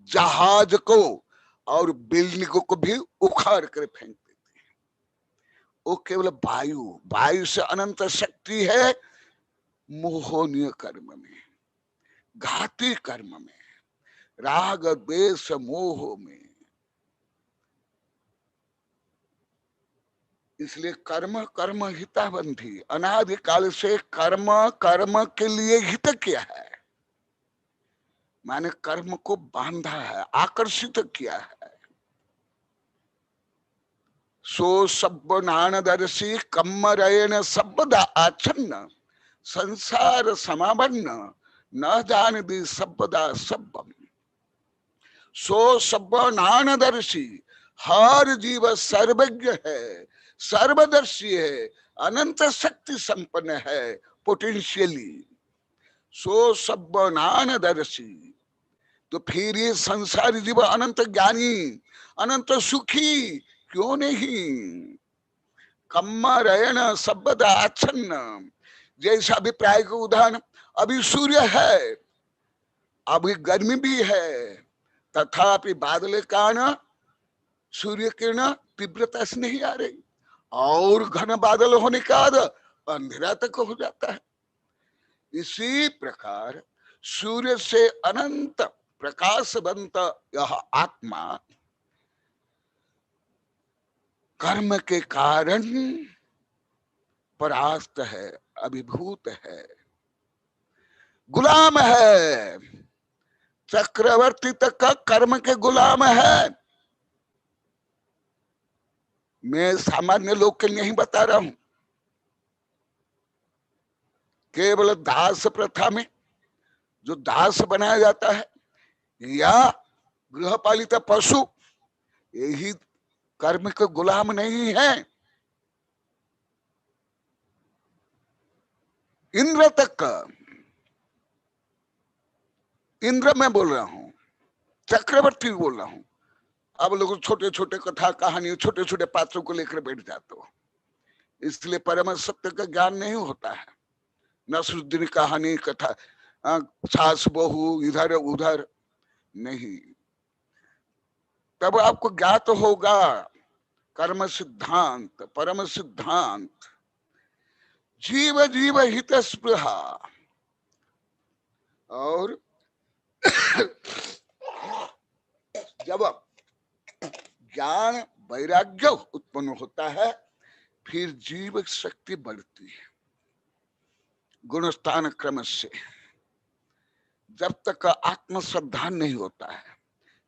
जहाज को और बिल्डिंगों को भी उखाड़ कर फेंक देती है। वो केवल वायु, वायु से अनंत शक्ति है, मोहनीय कर्म में, घाती कर्म में, राग द्वेष मोह में। इसलिए कर्म कर्म हिताबंधी, अनादिकाल से कर्म कर्म के लिए हित किया है, माने कर्म को बांधा है, आकर्षित किया है। सो सब नानदर्शी कम्मरयन शब्दा आच्छन्न संसार समावन्न न जान दी शब्दा शब्दम। सो सब नानदर्शी, हर जीव सर्वज्ञ है, सर्वदर्शी है, अनंत शक्ति संपन्न है पोटेंशियली। सो सब नानदर्शी, तो फिर ये संसारी जीव अनंत ज्ञानी, अनंत सुखी क्यों नहीं? कम्मरयन शब्द आच्छन्न, जैसा अभिप्राय का उदाहरण, अभी सूर्य है, अभी गर्मी भी है, तथापि बादल का न सूर्य किरण तीव्रता से नहीं आ रही, और घन बादल होने के बाद अंधेरा तक हो जाता है। इसी प्रकार सूर्य से अनंत प्रकाशवंत यह आत्मा कर्म के कारण परास्त है, अभिभूत है, गुलाम है, चक्रवर्ती तक का कर्म के गुलाम है। मैं सामान्य लोग के लिए नहीं बता रहा हूं, केवल दास प्रथा में जो दास बनाया जाता है या गृहपालित पशु, यही कर्म के गुलाम नहीं है। इंद्र तक, इंद्र मैं बोल रहा हूं, चक्रवर्ती बोल रहा हूं। अब लोग छोटे छोटे कथा कहानी, छोटे छोटे पात्रों को लेकर बैठ जाते हो, इसलिए परम सत्य का ज्ञान नहीं होता है। नसरुद्दीन कहानी कथा, सास बहू इधर उधर नहीं, तब आपको ज्ञात होगा कर्म सिद्धांत, परम सिद्धांत, जीव जीव हित स्पृहा। और जब ज्ञान वैराग्य उत्पन्न होता है, फिर जीव शक्ति बढ़ती है गुणस्थान क्रम से। जब तक आत्म श्रद्धा नहीं होता है,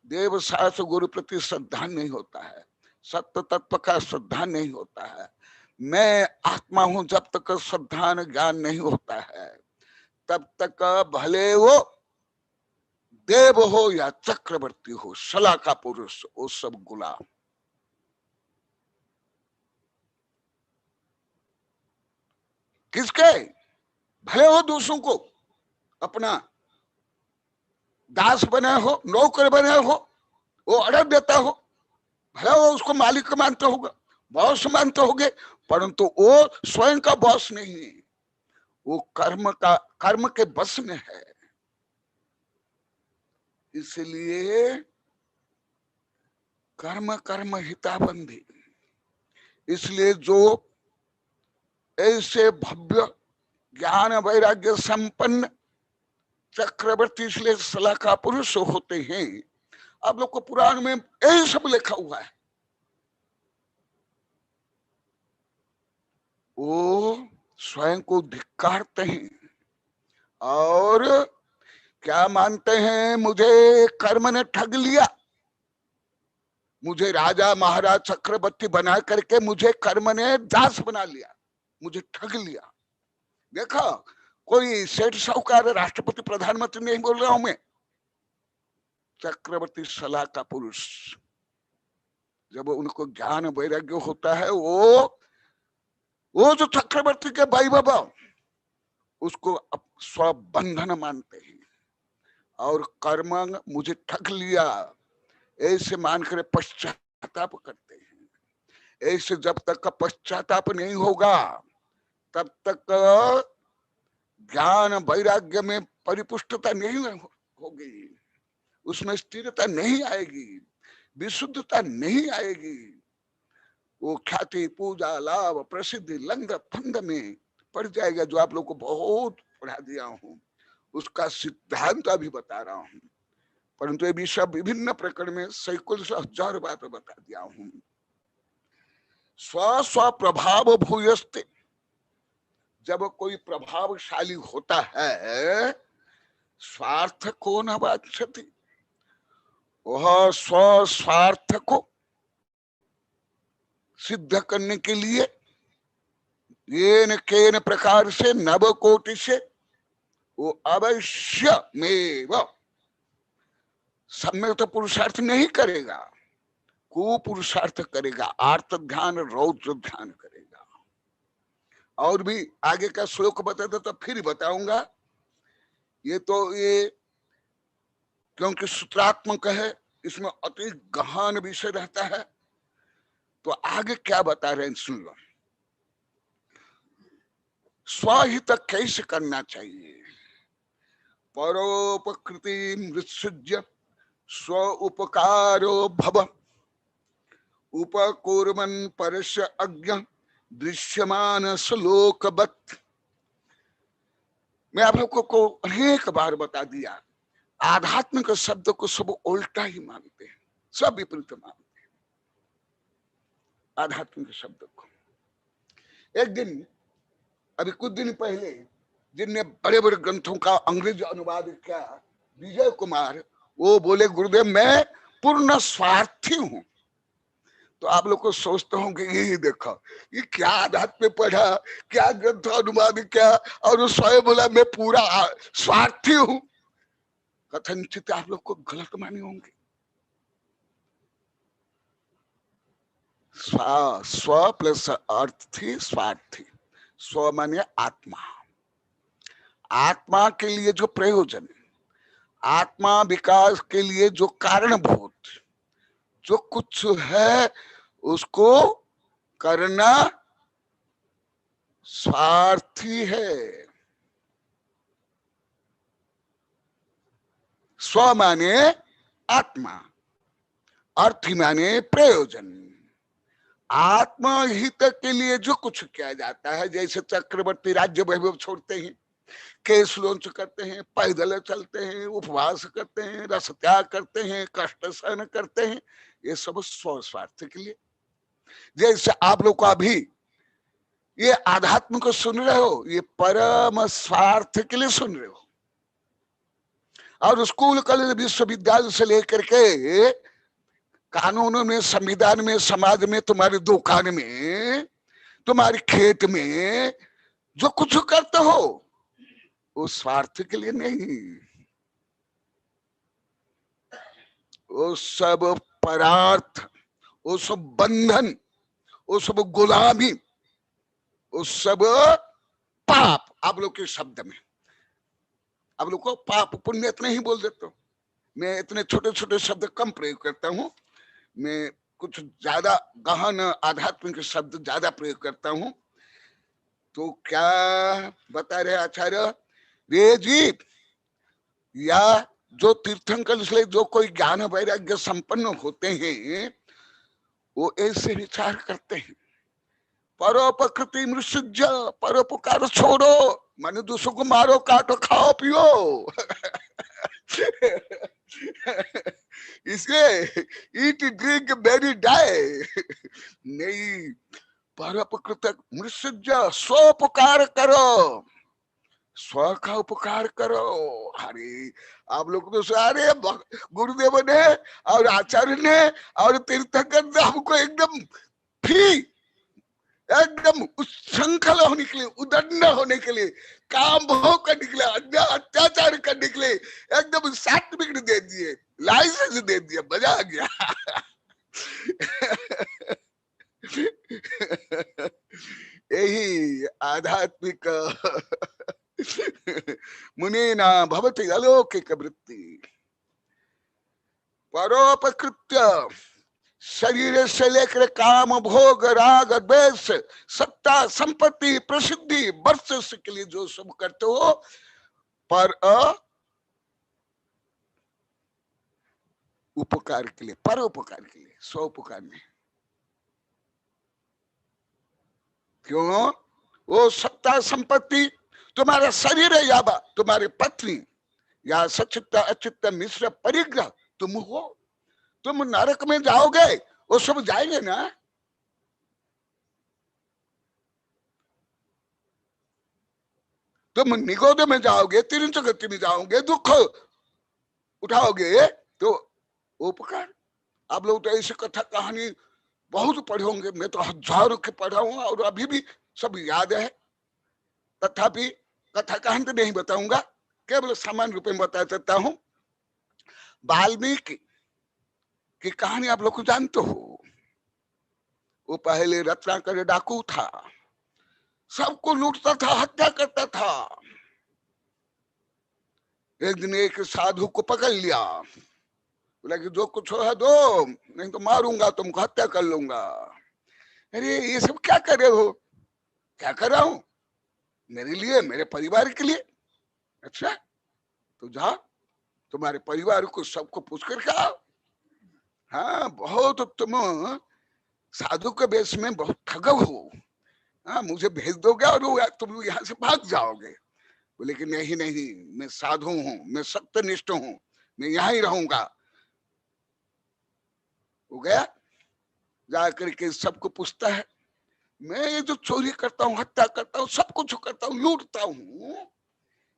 देव शास्त्र गुरु प्रति श्रद्धा नहीं होता है, सत्य तत्व का श्रद्धा नहीं होता है, मैं आत्मा हूं जब तक श्रद्धा ज्ञान नहीं होता है, तब तक भले वो देव हो या चक्रवर्ती हो, सला का पुरुष, वो सब गुलाम। किसके? भले हो दूसरों को अपना दास बने हो, नौकर बने हो, वो ऑर्डर देता हो, भले वो उसको मालिक मानते होगा, बॉस मानते होगे, परंतु वो स्वयं का बॉस नहीं है, वो कर्म के बस में है। इसलिए कर्म कर्म हिताबंधी। इसलिए जो ऐसे भव्य ज्ञान वैराग्य संपन्न चक्रवर्ती, इसलिए सलाका पुरुष होते हैं। आप लोग को पुराण में यही सब लिखा हुआ है। वो स्वयं को धिक्कारते हैं और क्या मानते हैं, मुझे कर्म ने ठग लिया, मुझे राजा महाराज चक्रवर्ती बना करके मुझे कर्म ने दास बना लिया, मुझे ठग लिया। देखा, कोई सेठ साहूकार राष्ट्रपति प्रधानमंत्री नहीं बोल रहा हूं मैं, चक्रवर्ती सलाह का पुरुष। जब उनको ज्ञान वैराग्य होता है, वो जो चक्रवर्ती के भाई बाबा उसको स्वबंधन मानते हैं और कर्म मुझे ठग लिया ऐसे मानकर पश्चाताप करते हैं। ऐसे जब तक पश्चाताप नहीं होगा तब तक ज्ञान वैराग्य में परिपुष्टता नहीं होगी, उसमें स्थिरता नहीं आएगी, विशुद्धता नहीं आएगी। वो ख्याति पूजा लाभ प्रसिद्धि लंग फंद में पड़ जाएगा, जो आप लोग को बहुत पढ़ा दिया हूं, उसका सिद्धांत अभी बता रहा हूं, परंतु ये विषय विभिन्न प्रकरण में सैकड़ों से हजार बार बता दिया हूं। स्व स्व प्रभाव भूयस्ते, जब कोई प्रभावशाली होता है, स्वार्थ को न वांछति, वह स्व स्वार्थ को सिद्ध करने के लिए येन केन प्रकार से नव कोटि से वो अवश्य में सम्यक तो पुरुषार्थ नहीं करेगा, कुपुरुषार्थ करेगा, आर्त ध्यान रौद्र ध्यान करेगा। और भी आगे का श्लोक बताता तो फिर बताऊंगा, ये तो ये क्योंकि सूत्रात्मक है, इसमें अति गहन विषय रहता है। तो आगे क्या बता रहे हैं सुन लो। स्वहित कैसे करना चाहिए? परोपकृति मृत्सुज्य स्व उपकारो भव, उपकुर्वन् परस्य अज्ञ दृश्यमान श्लोकवत्। मैं आप लोगों को अनेक बार बता दिया, आध्यात्मिक शब्द को सब उल्टा ही मानते हैं, सब विपरीत मानते हैं आध्यात्मिक शब्द को। एक दिन, अभी कुछ दिन पहले, जिनने बड़े बड़े ग्रंथों का अंग्रेजी अनुवाद किया, विजय कुमार, वो बोले गुरुदेव मैं पूर्ण स्वार्थी हूं। तो आप लोग को सोचते होंगे यही देखो, ये क्या आध्यात्म में पढ़ा, क्या ग्रंथ अनुवाद किया, और वो स्वयं बोला मैं पूरा स्वार्थी हूं। कथनचित आप लोग को गलत माने होंगे। स्व प्लस अर्थी स्वार्थी। स्व माने आत्मा, आत्मा के लिए जो प्रयोजन, आत्मा विकास के लिए जो कारणभूत जो कुछ है उसको करना स्वार्थी है। स्व माने आत्मा, अर्थी माने प्रयोजन। आत्महित के लिए जो कुछ किया जाता है, जैसे चक्रवर्ती राज्य वैभव छोड़ते हैं, केस लॉन्च करते हैं, पैदल चलते हैं, उपवास करते हैं, रस त्याग करते हैं, कष्ट सहन करते हैं, ये सब स्व स्वार्थ के लिए। जैसे आप लोग को अभी ये आध्यात्म को सुन रहे हो, ये परम स्वार्थ के लिए सुन रहे हो। और स्कूल कॉलेज विश्वविद्यालय से लेकर के कानून में, संविधान में, समाज में, तुम्हारी दुकान में, तुम्हारे खेत में जो कुछ करते हो वो स्वार्थ के लिए नहीं, वो सब परार्थ, वो सब बंधन, वो सब गुलामी, वो सब पाप। आप लोग के शब्द में आप लोग को पाप पुण्य इतने ही बोल देते हो। मैं इतने छोटे छोटे शब्द कम प्रयोग करता हूं, मैं कुछ ज्यादा गहन आध्यात्मिक शब्द ज्यादा प्रयोग करता हूं। तो क्या बता रहे आचार्य रे जी, या जो तीर्थंकर इसलिए जो कोई ज्ञान वैराग्य संपन्न होते हैं वो ऐसे विचार करते हैं, परोपकृति मृत्सुज्य, परोपकार छोड़ो, माने दूसरों को मारो, काटो, खाओ, पियो। इसके ईट ड्रिंक वेरी डाई नहीं, परोपकृत मृत्सुज्य, स्वोपकार करो, स्व का उपकार करो। अरे आप लोग तो सारे गुरुदेव ने और आचार्य ने और तीर्थंकर ने हमको एकदम फ्री, एकदम उच्छृंखल होने के लिए, उदंड होने के लिए, काम भोग करने के लिए, अन्याय अत्याचार करने के लिए एकदम सर्टिफिकेट दे दिए, लाइसेंस दे दिया, मजा आ गया। यही आध्यात्मिक मुनीना भवति अलौकिक वृत्ति। परोपकृत्य शरीर से लेकर काम भोग राग द्वेष सत्ता संपत्ति प्रसिद्धि वर्चस्व के लिए जो सब करते हो, पर उपकार के लिए, परोपकार के लिए, स्वोपकार नहीं। क्यों? वो सत्ता संपत्ति तुम्हारा शरीर है या तुम्हारी पत्नी या सचित्त अचित्त मिश्र परिग्रह तुम हो। तुम नरक में जाओगे, वो सब जाएंगे ना। तुम निगोद में जाओगे, तीन जगत में जाओगे, दुख उठाओगे तो उपकार। आप लोग तो ऐसी कथा कहानी बहुत पढ़े होंगे, मैं तो हजारों के पढ़ा हूं और अभी भी सब याद है। तथापि कथा कहानी नहीं बताऊंगा, केवल सामान्य रूप में बता देता हूं। वाल्मीकि की कहानी आप लोग को जानते हो। वो पहले रत्नाकर डाकू था, सबको लूटता था, हत्या करता था। एक दिन एक साधु को पकड़ लिया, बोला कि जो कुछ है दो, नहीं तो मारूंगा, तुमको हत्या कर लूंगा। अरे ये सब क्या कर रहे हो? क्या कर रहा हूं? मेरे लिए, मेरे परिवार के लिए। अच्छा तो जा, तुम्हारे परिवार को सबको पूछ कर के आओ। हाँ बहुत तुम साधु के वेश में बहुत ठगव हो। हाँ मुझे भेज दोगे और तुम यहाँ से भाग जाओगे। बोले कि नहीं नहीं, मैं साधु हूँ, मैं सत्यनिष्ठ हूँ, मैं यहाँ ही रहूंगा। हो गया, जाकर के सबको पूछता है, मैं ये जो चोरी करता हूँ, हत्या करता हूँ, सब कुछ करता हूँ, लूटता हूँ,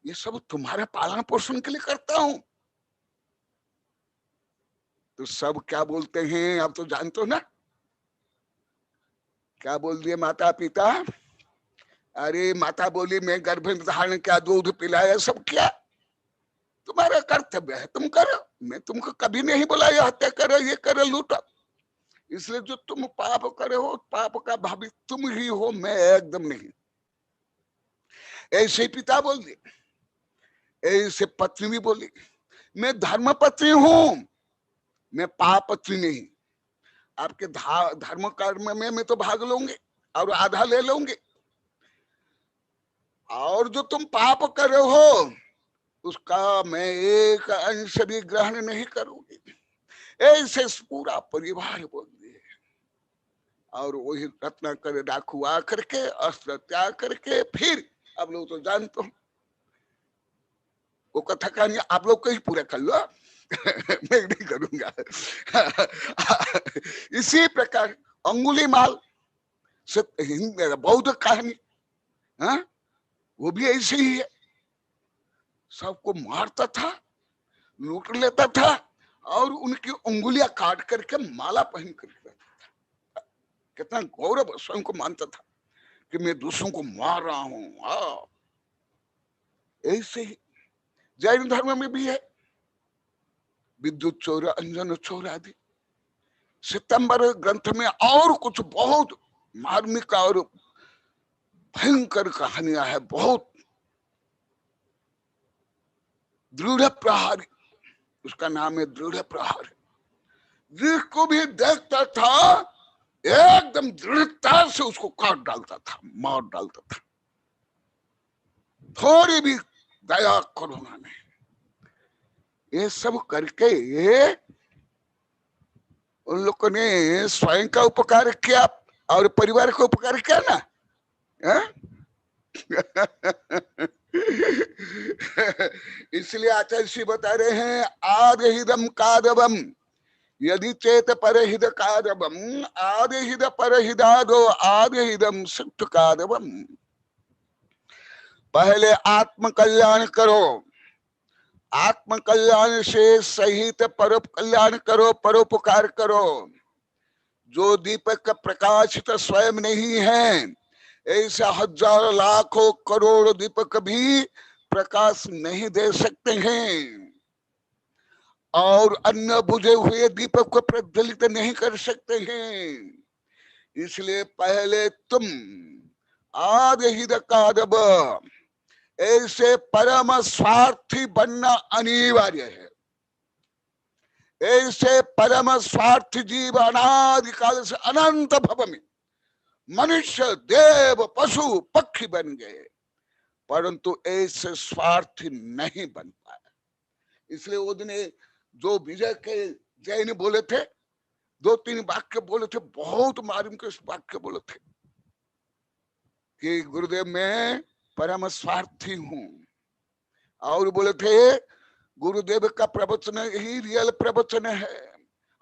ये सब तुम्हारे पालन पोषण के लिए करता हूँ। तो सब क्या बोलते हैं आप तो जानते हो ना। क्या बोल दिए माता पिता? अरे माता बोली मैं गर्भ धारण किया, दूध पिलाया, सब किया, तुम्हारा कर्तव्य है, तुम करो। मैं तुमको कभी नहीं बोला ये हत्या करो, ये करो, लूटो। इसलिए जो तुम पाप करे हो, पाप का भावी तुम ही हो, मैं एकदम नहीं। ऐसे पिता बोल दिए, ऐसे पत्नी भी बोली, मैं धर्म पत्नी हूं, मैं पाप पत्नी नहीं। आपके धर्म कर्म में मैं तो भाग लूंगी और आधा ले लूंगी, और जो तुम पाप कर रहे हो उसका मैं एक अंश भी ग्रहण नहीं करूंगी। ऐसे पूरा परिवार बोल दिए। और वही रत्नाकर डाकू आ करके अस्त्र त्याग करके फिर, आप लोग तो जानते हो वो कथा कहानी, आप लोग को ही पूरा कर लो मैं नहीं करूंगा इसी प्रकार अंगुलीमाल बौद्ध कहानी, हाँ वो भी ऐसे ही है। सबको मारता था, लूट लेता था और उनकी उंगलियां काट करके माला पहन करके रहता था। कितना गौरव स्वयं को मानता था कि मैं दूसरों को मार रहा हूं। ऐसे ही जैन धर्म में भी है, विद्युत चोर, अंजन चोर आदि। सितंबर ग्रंथ में और कुछ बहुत मार्मिक और भयंकर कहानियां है, बहुत दृढ़ प्रहारी, उसका नाम है दृढ़ प्रहारी। जिसको भी देखता था एकदम दृढ़ता से उसको काट डालता था, मार डालता था, थोड़ी भी दया करुणा नहीं। ये सब करके उन लोगों ने स्वयं का उपकार किया और परिवार का उपकार किया ना। इसलिए आचार्य श्री बता रहे हैं, आदिहिदम कादवम यदि चेत परहिद कादवम, आदिहिद परहिदादो आदिहिदम सुख कादवम। पहले आत्म कल्याण करो, आत्म कल्याण से सहित परोप कल्याण करो, परोपकार करो। जो दीपक का प्रकाशित स्वयं नहीं है, ऐसा हजार लाखों करोड़ दीपक भी प्रकाश नहीं दे सकते हैं, और अन्य बुझे हुए दीपक को प्रज्वलित नहीं कर सकते हैं। इसलिए पहले तुम आदिहिद कादव ऐसे परम स्वार्थी बनना अनिवार्य है। ऐसे परम स्वार्थी जीव अनादिकाल से अनंत भव में मनुष्य, देव, पशु, पक्षी बन गए, परंतु ऐसे स्वार्थी नहीं बन पाए। इसलिए वो दिन जो विजय के जैन बोले थे, 2-3 वाक्य बोले थे, बहुत मार्मिक वाक्य बोले थे कि गुरुदेव मैं परम स्वार्थी हूं। और बोले थे गुरुदेव का प्रवचन ही रियल प्रवचन है,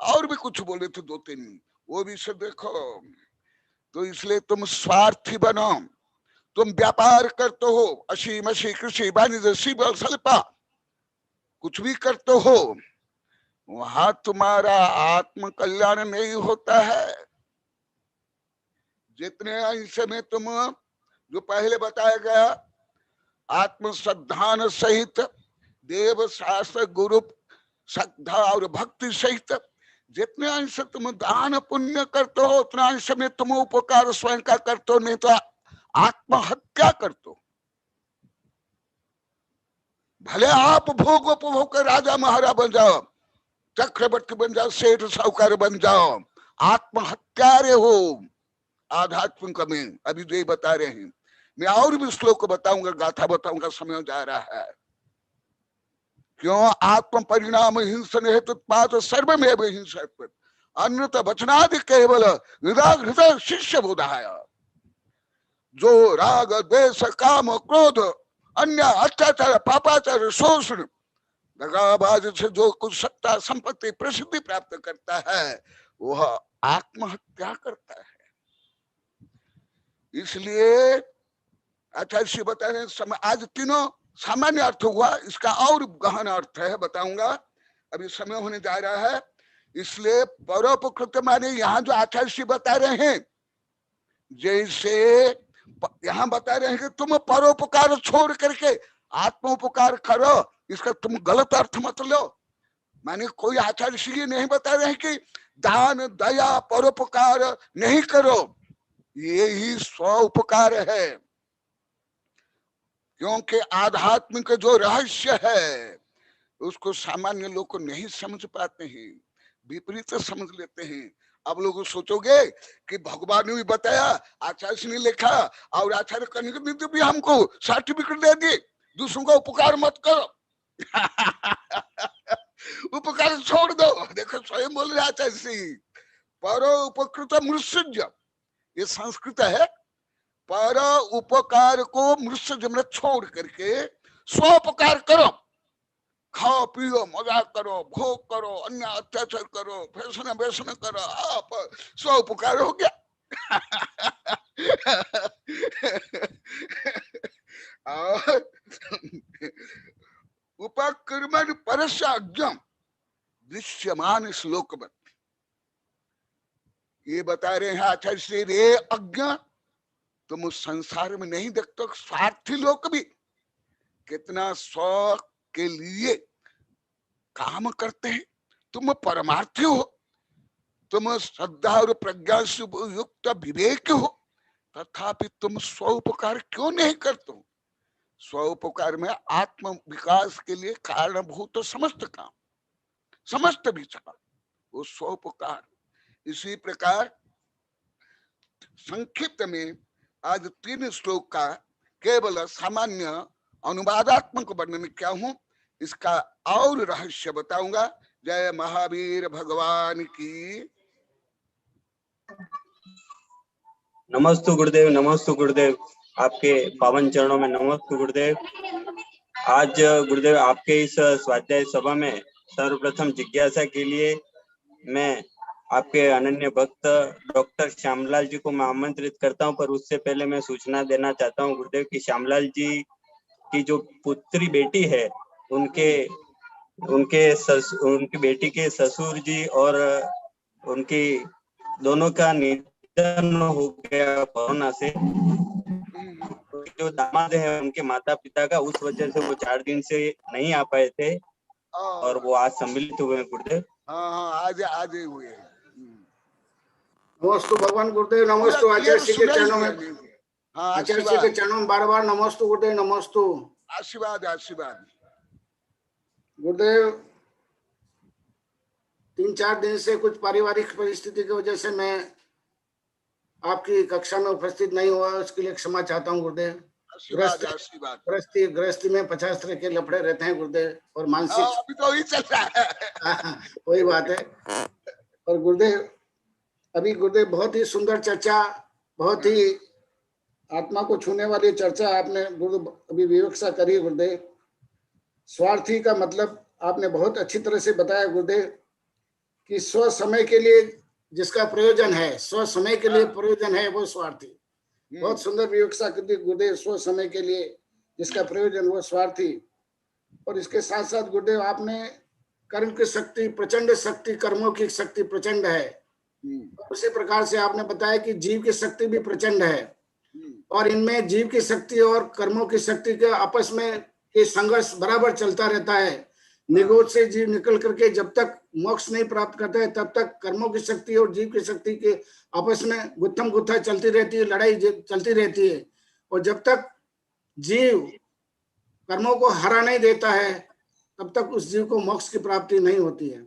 और भी कुछ बोले थे 2-3, वो भी से देखो। तो इसलिए तुम स्वार्थी बनो, तुम व्यापार करते हो, अशी मशी कृषि वाणिज्य शिव स्वल्पा कुछ भी करते हो, वहां तुम्हारा आत्म कल्याण नहीं होता है। जितने अंश में तुम, जो पहले बताया गया, आत्म श्रद्धान सहित देव शास्त्र गुरु श्रद्धा और भक्ति सहित जितने अंश तुम दान पुण्य करते हो, उतना अंश में तुम उपकार स्वयं का करते हो, नहीं तो आत्महत्या करते हो। भले आप भोग उपभोग कर राजा महाराज बन जाओ, चक्रवर्ती बन जाओ, सेठ साहूकार बन जाओ, आत्महत्यारे हो आध्यात्मिक में। अभी जो बता रहे हैं, मैं और भी श्लोक बताऊंगा, गाथा बताऊंगा, समय जा रहा है। क्यों? आत्म परिणाम हिंसन हेतु पात सर्वमेव हिंसक अन्यत वचनादि केवल हृदय शिष्य बोधाय। जो राग द्वेष काम क्रोध अन्य अत्याचार पापाचार शोषण दगाबाज से जो कुछ सत्ता संपत्ति प्रसिद्धि प्राप्त करता है, वह आत्महत्या करता है। इसलिए आचार्य बता रहे समय, आज तीनों सामान्य अर्थ हुआ, इसका और गहन अर्थ है, बताऊंगा, अभी समय होने जा रहा है। इसलिए परोपकृत माने यहाँ जो आचार्य बता रहे हैं, जैसे यहाँ बता रहे हैं कि तुम परोपकार छोड़ करके आत्मोपकार करो, इसका तुम गलत अर्थ मत लो। माने कोई आचार्य ये नहीं बता रहे हैं कि दान दया परोपकार नहीं करो, ये ही स्व उपकार है। क्योंकि आध्यात्मिक जो रहस्य है उसको सामान्य लोग को नहीं समझ पाते हैं, विपरीत समझ लेते हैं। अब लोग सोचोगे कि भगवान ने भी बताया, आचार्य ने लिखा, और आचार्य करने के दिन भी हमको सर्टिफिकेट दे दिए, दूसरों का उपकार मत करो। उपकार छोड़ दो। देखो स्वयं बोल रहे आचार्य सिंह, परो उपकृत मृत्युज, ये संस्कृत है। पर उपकार को मृत्युज में छोड़ करके स्वोपकार करो, खाओ पियो मजा करो, भोग करो, अन्य अत्याचार करो, फैशन वैसन करो, आप स्व उपकार हो गया। और उपक्रमण परस्य अज्ञम दृश्यमान श्लोक में ये बता रहे हैं आचार्य श्री, रे अज्ञ, तुम उस संसार में नहीं देखते, स्वार्थी लोग भी कितना स्व के लिए काम करते हैं। तुम परमार्थी हो, तुम श्रद्धा और प्रज्ञा से युक्त विवेक हो, तथापि तुम स्वउपकार क्यों नहीं करते हो? स्वउपकार में आत्म विकास के लिए कारणभूत समस्त काम, समस्त विचार, वो स्वउपकार। इसी प्रकार संक्षिप्त में आज 3 श्लोक का केवल सामान्य अनुवादात्मक वर्णन क्या हूं, इसका और रहस्य बताऊंगा। जय महावीर भगवान की। नमस्तु गुरुदेव, नमस्तु गुरुदेव, आपके पावन चरणों में नमस्तु गुरुदेव। आज गुरुदेव आपके इस स्वाध्याय सभा में सर्वप्रथम जिज्ञासा के लिए मैं आपके अनन्य भक्त डॉक्टर श्यामलाल जी को मैं आमंत्रित करता हूं। पर उससे पहले मैं सूचना देना चाहता हूं गुरुदेव कि श्यामलाल जी की जो पुत्री बेटी है, उनकी बेटी के ससुर जी और उनकी दोनों का निधन हो गया कोरोना से। जो दामाद है उनके माता पिता का, उस वजह से वो 4 दिन से नहीं आ पाए थे और वो आज सम्मिलित हुए हैं गुरुदेव। हाँ, आज हुए। नमस्तु भगवान गुरुदेव, नमस्तु आचार्य के चरणों में, आचार्य के चरणों में बार-बार नमस्तु गुरुदेव, नमस्तु। आशीर्वाद आशीर्वाद गुरुदेव। 3-4 दिन से कुछ पारिवारिक परिस्थिति की वजह से मैं आपकी कक्षा में उपस्थित नहीं हुआ, उसके लिए क्षमा चाहता हूँ गुरुदेव। गृहस्थी में 50 तरह के लफड़े रहते हैं गुरुदेव, और मानसिक अभी तो ही चल रहा है। वही बात है। और गुरुदेव अभी गुरुदेव बहुत ही सुंदर चर्चा, बहुत ही आत्मा को छूने वाली चर्चा आपने अभी विवक्षा करी गुरुदेव। स्वार्थी का मतलब आपने बहुत अच्छी तरह से बताया गुरुदेव कि स्व समय के लिए जिसका प्रयोजन है, स्व समय के लिए प्रयोजन है, वो स्वार्थी। बहुत सुंदर विवक्षा कर दी गुरुदेव, स्व समय के लिए जिसका प्रयोजन वो स्वार्थी। और इसके साथ साथ गुरुदेव आपने कर्म की शक्ति प्रचंड, शक्ति कर्मों की शक्ति प्रचंड है, उसी प्रकार से आपने बताया कि जीव की शक्ति भी प्रचंड है, और इनमें जीव की शक्ति और कर्मों की शक्ति के आपस में ये संघर्ष बराबर चलता रहता है। निगोद से जीव निकल करके जब तक मोक्ष नहीं प्राप्त करता है तब तक कर्मों की शक्ति और जीव की शक्ति के आपस में गुत्थम गुत्था चलती रहती है, लड़ाई चलती रहती है। और जब तक जीव कर्मों को हरा नहीं देता है तब तक उस जीव को मोक्ष की प्राप्ति नहीं होती है।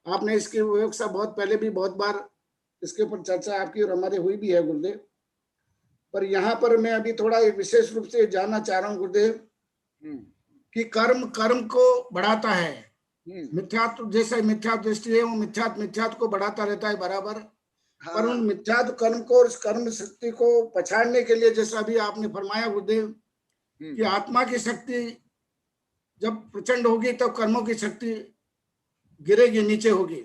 आपने इसकी विवक्षा बहुत पहले भी बहुत बार इसके ऊपर चर्चा आपकी और हमारी हुई भी है गुरुदेव। पर यहाँ पर मैं अभी थोड़ा एक विशेष रूप से जानना चाह रहा हूँ गुरुदेव कि कर्म को बढ़ाता है। मिथ्यात्व जैसे मिथ्या दृष्टि है वो मिथ्यात्व को बढ़ाता रहता है बराबर। पर उन मिथ्यात्व कर्म को और कर्म शक्ति को पछाड़ने के लिए जैसा अभी आपने फरमाया गुरुदेव कि आत्मा की शक्ति जब प्रचंड होगी तब कर्मों की शक्ति गिरेगी, नीचे होगी।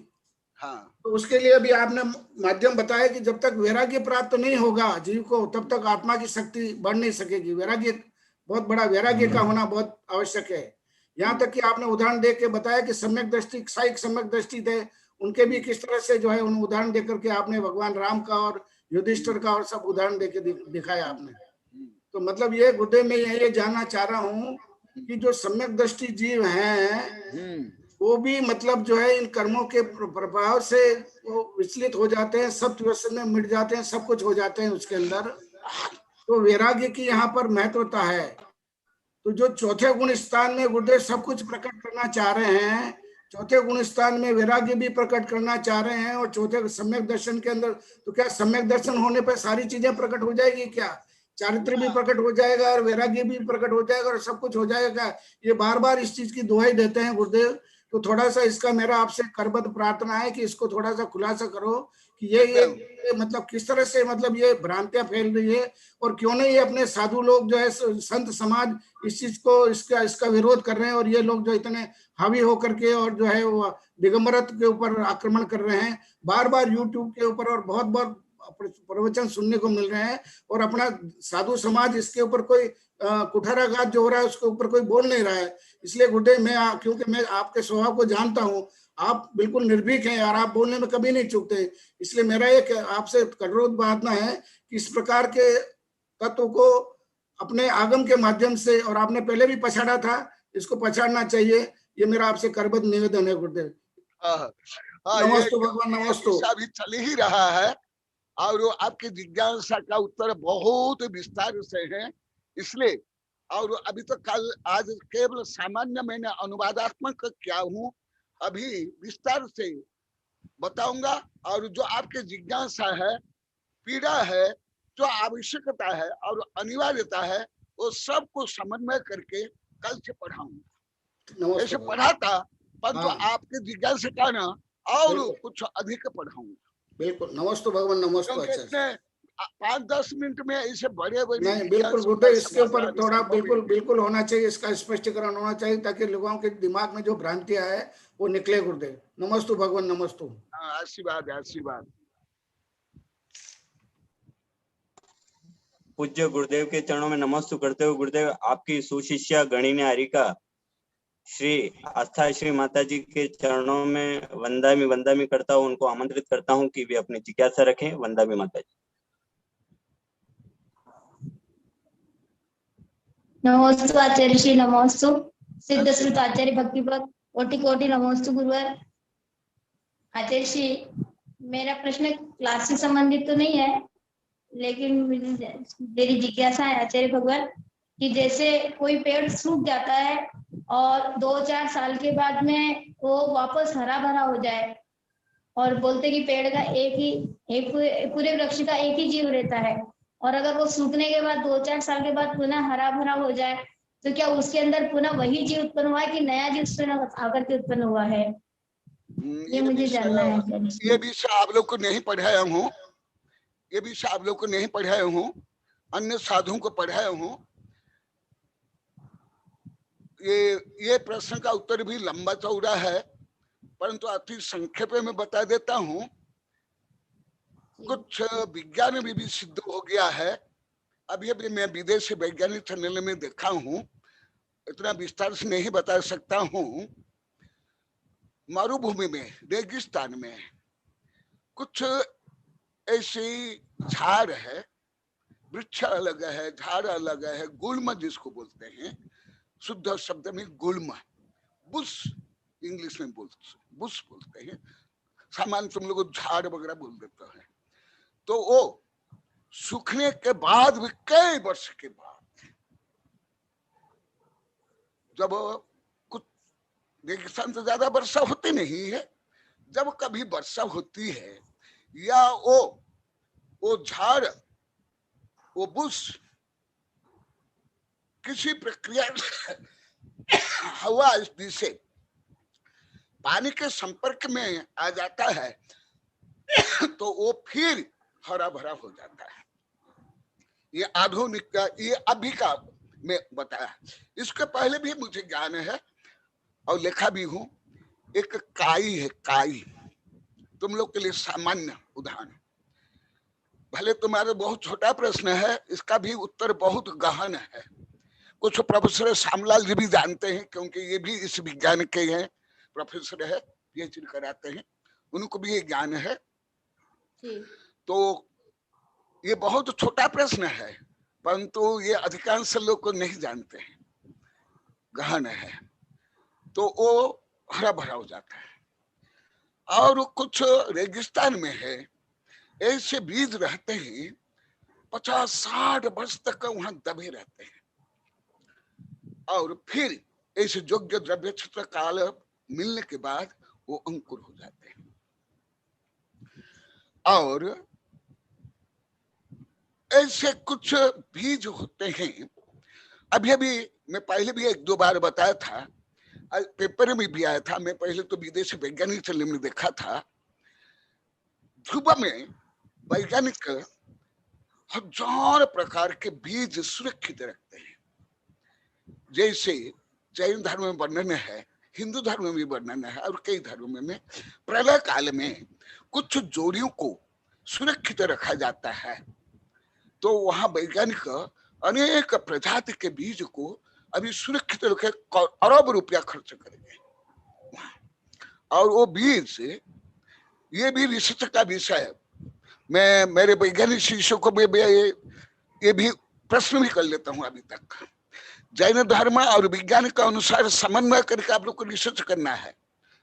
तो उसके लिए अभी आपने माध्यम बताया कि जब तक वैराग्य प्राप्त नहीं होगा जीव को तब तक आत्मा की शक्ति बढ़ नहीं सकेगी। वैराग्य बहुत बड़ा, वैराग्य का होना बहुत आवश्यक है। यहाँ तक कि आपने उदाहरण दे के बताया कि सम्यक दृष्टि, साइक सम्यक दृष्टि थे उनके भी किस तरह से जो है उन उदाहरण देकर के आपने भगवान राम का और युधिष्ठिर का और सब उदाहरण देके दिखाया आपने। तो मतलब ये गुरुदेव में ये जानना चाह रहा हूँ कि जो सम्यक दृष्टि जीव हैं वो भी मतलब जो है इन कर्मों के प्रभाव से वो विचलित हो जाते हैं, सब व्यसन में मिट जाते हैं, सब कुछ हो जाते हैं उसके अंदर। तो वैराग्य की यहाँ पर महत्वता है। तो जो चौथे गुण स्थान में गुरुदेव सब कुछ प्रकट करना चाह रहे हैं, चौथे गुण स्थान में वैराग्य भी प्रकट करना चाह रहे हैं, और चौथे सम्यक दर्शन के अंदर तो क्या सम्यक दर्शन होने पर सारी चीजें प्रकट हो जाएगी क्या? चारित्र भी प्रकट हो जाएगा और वैराग्य भी प्रकट हो जाएगा और सब कुछ हो जाएगा। ये बार बार इस चीज की दुहाई देते हैं गुरुदेव। तो थोड़ा सा इसका मेरा आपसे करबद्ध प्रार्थना है कि इसको थोड़ा सा खुलासा करो कि ये मतलब किस तरह से मतलब ये भ्रांतियां फैल रही है, और क्यों नहीं ये अपने साधु लोग जो है संत समाज इस चीज को इसका विरोध कर रहे हैं, और ये लोग जो इतने हावी होकर के और जो है वो दिगंबरत्व के ऊपर आक्रमण कर रहे हैं। बार बार यूट्यूब के ऊपर और बहुत बार प्रवचन सुनने को मिल रहे हैं, और अपना साधु समाज इसके ऊपर कोई कुठाराघात जो हो रहा है उसके ऊपर कोई बोल नहीं रहा है। इसलिए गुरुदेव क्योंकि मैं आपके स्वभाव को जानता हूँ, आप बिल्कुल निर्भीक हैं और आप बोलने में कभी नहीं चूकते, इसलिए मेरा एक आपसे अनुरोध प्रार्थना है कि इस प्रकार के तत्व को अपने आगम के माध्यम से, और आपने पहले भी पछाड़ा था, इसको पछाड़ना चाहिए। ये मेरा आपसे करबद्ध निवेदन है गुरुदेव। नमस्ते भगवान, नमस्ते। अभी चल ही रहा है और आपकी जिज्ञासा का उत्तर बहुत विस्तार से है, इसलिए और अभी तो कल आज केवल सामान्य मैंने अनुवादात्मक किया हूँ, अभी विस्तार से बताऊंगा। और जो आपके जिज्ञासा है, पीड़ा है, जो आवश्यकता है और अनिवार्यता है, वो सब को समन्वय करके कल से पढ़ाऊंगा। ऐसे पढ़ाता परंतु आपके जिज्ञासा का ना और कुछ अधिक पढ़ाऊंगा। बिल्कुल, नमस्ते भगवान, नमस्ते। 5-10 मिनट में ऐसे बड़े नहीं, बिल्कुल गुरुदेव, इसके ऊपर थोड़ा बिल्कुल होना चाहिए, इसका स्पष्टीकरण होना चाहिए ताकि लोगों के दिमाग में जो भ्रांतियां है वो निकले गुरुदेव। नमस्ते भगवान, नमस्ते। आशीर्वाद, आशीर्वाद। पूज्य गुरुदेव के चरणों में नमस्ते करते हुए गुरुदेव आपकी सुशिष्या गणिन्या हरिका श्री आस्था श्री माता जी के चरणों में वंदामी करता हूँ, उनको आमंत्रित करता हूँ कि वे अपनी जिज्ञासा रखें। वंदामी माता जी। नमोस्तु आचार्य श्री, नमोस्तु सिद्ध श्रुत आचार्य भक्ति भक्त, कोटि कोटि नमोस्तु गुरुवर। आचार्य श्री, मेरा प्रश्न क्लास से संबंधित तो नहीं है, लेकिन मेरी जिज्ञासा है आचार्य भगवान कि जैसे कोई पेड़ सूख जाता है और 2-4 साल के बाद में वो वापस हरा भरा हो जाए, और बोलते कि पेड़ का एक पूरे वृक्ष का एक ही जीव रहता है, और अगर वो सूखने के बाद 2-4 साल के बाद पुनः हरा भरा हो जाए तो क्या उसके अंदर पुनः वही जीव उत्पन्न हुआ है कि नया जीव उसमें आकर के उत्पन्न हुआ है? ये मुझे जानना है। ये विषय आप लोग को नहीं पढ़ाया हूँ, ये विषय आप लोग को नहीं पढ़ाया हूँ, अन्य साधुओं को पढ़ाया हूँ। ये प्रश्न का उत्तर भी लंबा चौड़ा है, परंतु अति संक्षेप में बता देता हूँ। कुछ विज्ञान में भी सिद्ध हो गया है। अभी अभी मैं विदेशी वैज्ञानिक चैनल में देखा हूँ, इतना विस्तार से नहीं बता सकता हूँ। मरुभूमि में, रेगिस्तान में कुछ ऐसी झाड़ है, वृक्ष अलग है, झाड़ अलग है, गुल्म जिसको बोलते हैं, शुद्ध शब्द में गुल्म, बुश इंग्लिश में बुश बोलते हैं, सामान्य तुम लोग झाड़ वगैरह बोल देते हैं। तो वो सूखने के बाद भी कई वर्ष के बाद, जब कुछ रेगिस्तान से ज्यादा वर्षा होती नहीं है, जब कभी वर्षा होती है या वो झाड़, वो बुश किसी प्रक्रिया हवा से पानी के संपर्क में आ जाता है तो वो फिर हरा भरा हो जाता है। ये आधुनिक का, ये अभी का मैं बताया। इसके पहले भी मुझे ज्ञान है और लिखा भी हूं। एक काई है, काई, तुम लोग के लिए सामान्य उदाहरण। भले तुम्हारा बहुत छोटा प्रश्न है, इसका भी उत्तर बहुत गहन है। कुछ प्रोफेसर श्यामलाल जी भी जानते हैं, क्योंकि ये भी इस विज्ञान के हैं, प्रोफेसर है, पीएचडी कराते हैं, उनको भी ये ज्ञान है। तो ये बहुत छोटा प्रश्न है, परंतु ये अधिकांश लोग को नहीं जानते हैं, गहन है। तो वो हरा भरा हो जाता है। और कुछ रेगिस्तान में है, ऐसे बीज रहते हैं 50-60 वर्ष तक वहां दबे रहते हैं, और फिर ऐसे योग्य द्रव्य क्षेत्र काल मिलने के बाद वो अंकुर हो जाते हैं। और ऐसे कुछ बीज होते हैं, अभी अभी मैं पहले भी 1-2 बार बताया था, पेपर में भी आया था। मैं पहले तो विदेशी वैज्ञानिक चैनल में देखा था, ध्रुव में वैज्ञानिक 1000 प्रकार के बीज सुरक्षित रखते हैं। जैसे जैन धर्म में वर्णन है, हिंदू धर्म में भी वर्णन है, और कई धर्मों में प्रलय काल में कुछ जोड़ियों को सुरक्षित रखा जाता है। तो वहां वैज्ञानिक अनेक प्रजाति के बीज को अभी सुरक्षित रखे, अरब रुपया खर्च करेंगे। और वो बीज, ये भी रिसर्च का विषय। मैं मेरे वैज्ञानिक शिष्यों को ये भी प्रश्न भी कर लेता हूँ अभी तक। जैन धर्म और विज्ञान के अनुसार समन्वय करके आप लोग को रिसर्च करना है।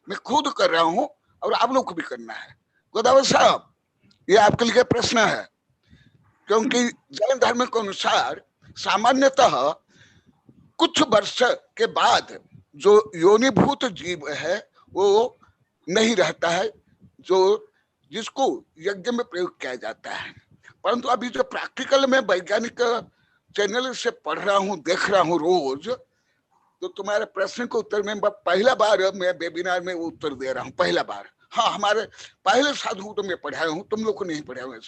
मैं खुद कर रहा हूँ और आप लोग को भी करना है। गोदावरी साहब, ये आपके लिए प्रश्न है, क्योंकि जैन धर्म के अनुसार सामान्यतः कुछ वर्ष के बाद जो योनिभूत जीव है वो नहीं रहता है, जो जिसको यज्ञ में प्रयोग किया जाता है। परंतु अभी जो प्रैक्टिकल में वैज्ञानिक चैनल से पढ़ रहा हूँ, देख रहा हूँ रोज, तो तुम्हारे प्रश्न को उत्तर में पहला बार मैं वेबिनार में उत्तर दे रहा हूँ, पहला बार। हाँ, हमारे पहले साधु तो मैं पढ़ाया हूँ, तुम लोग को नहीं पढ़ाया हूँ।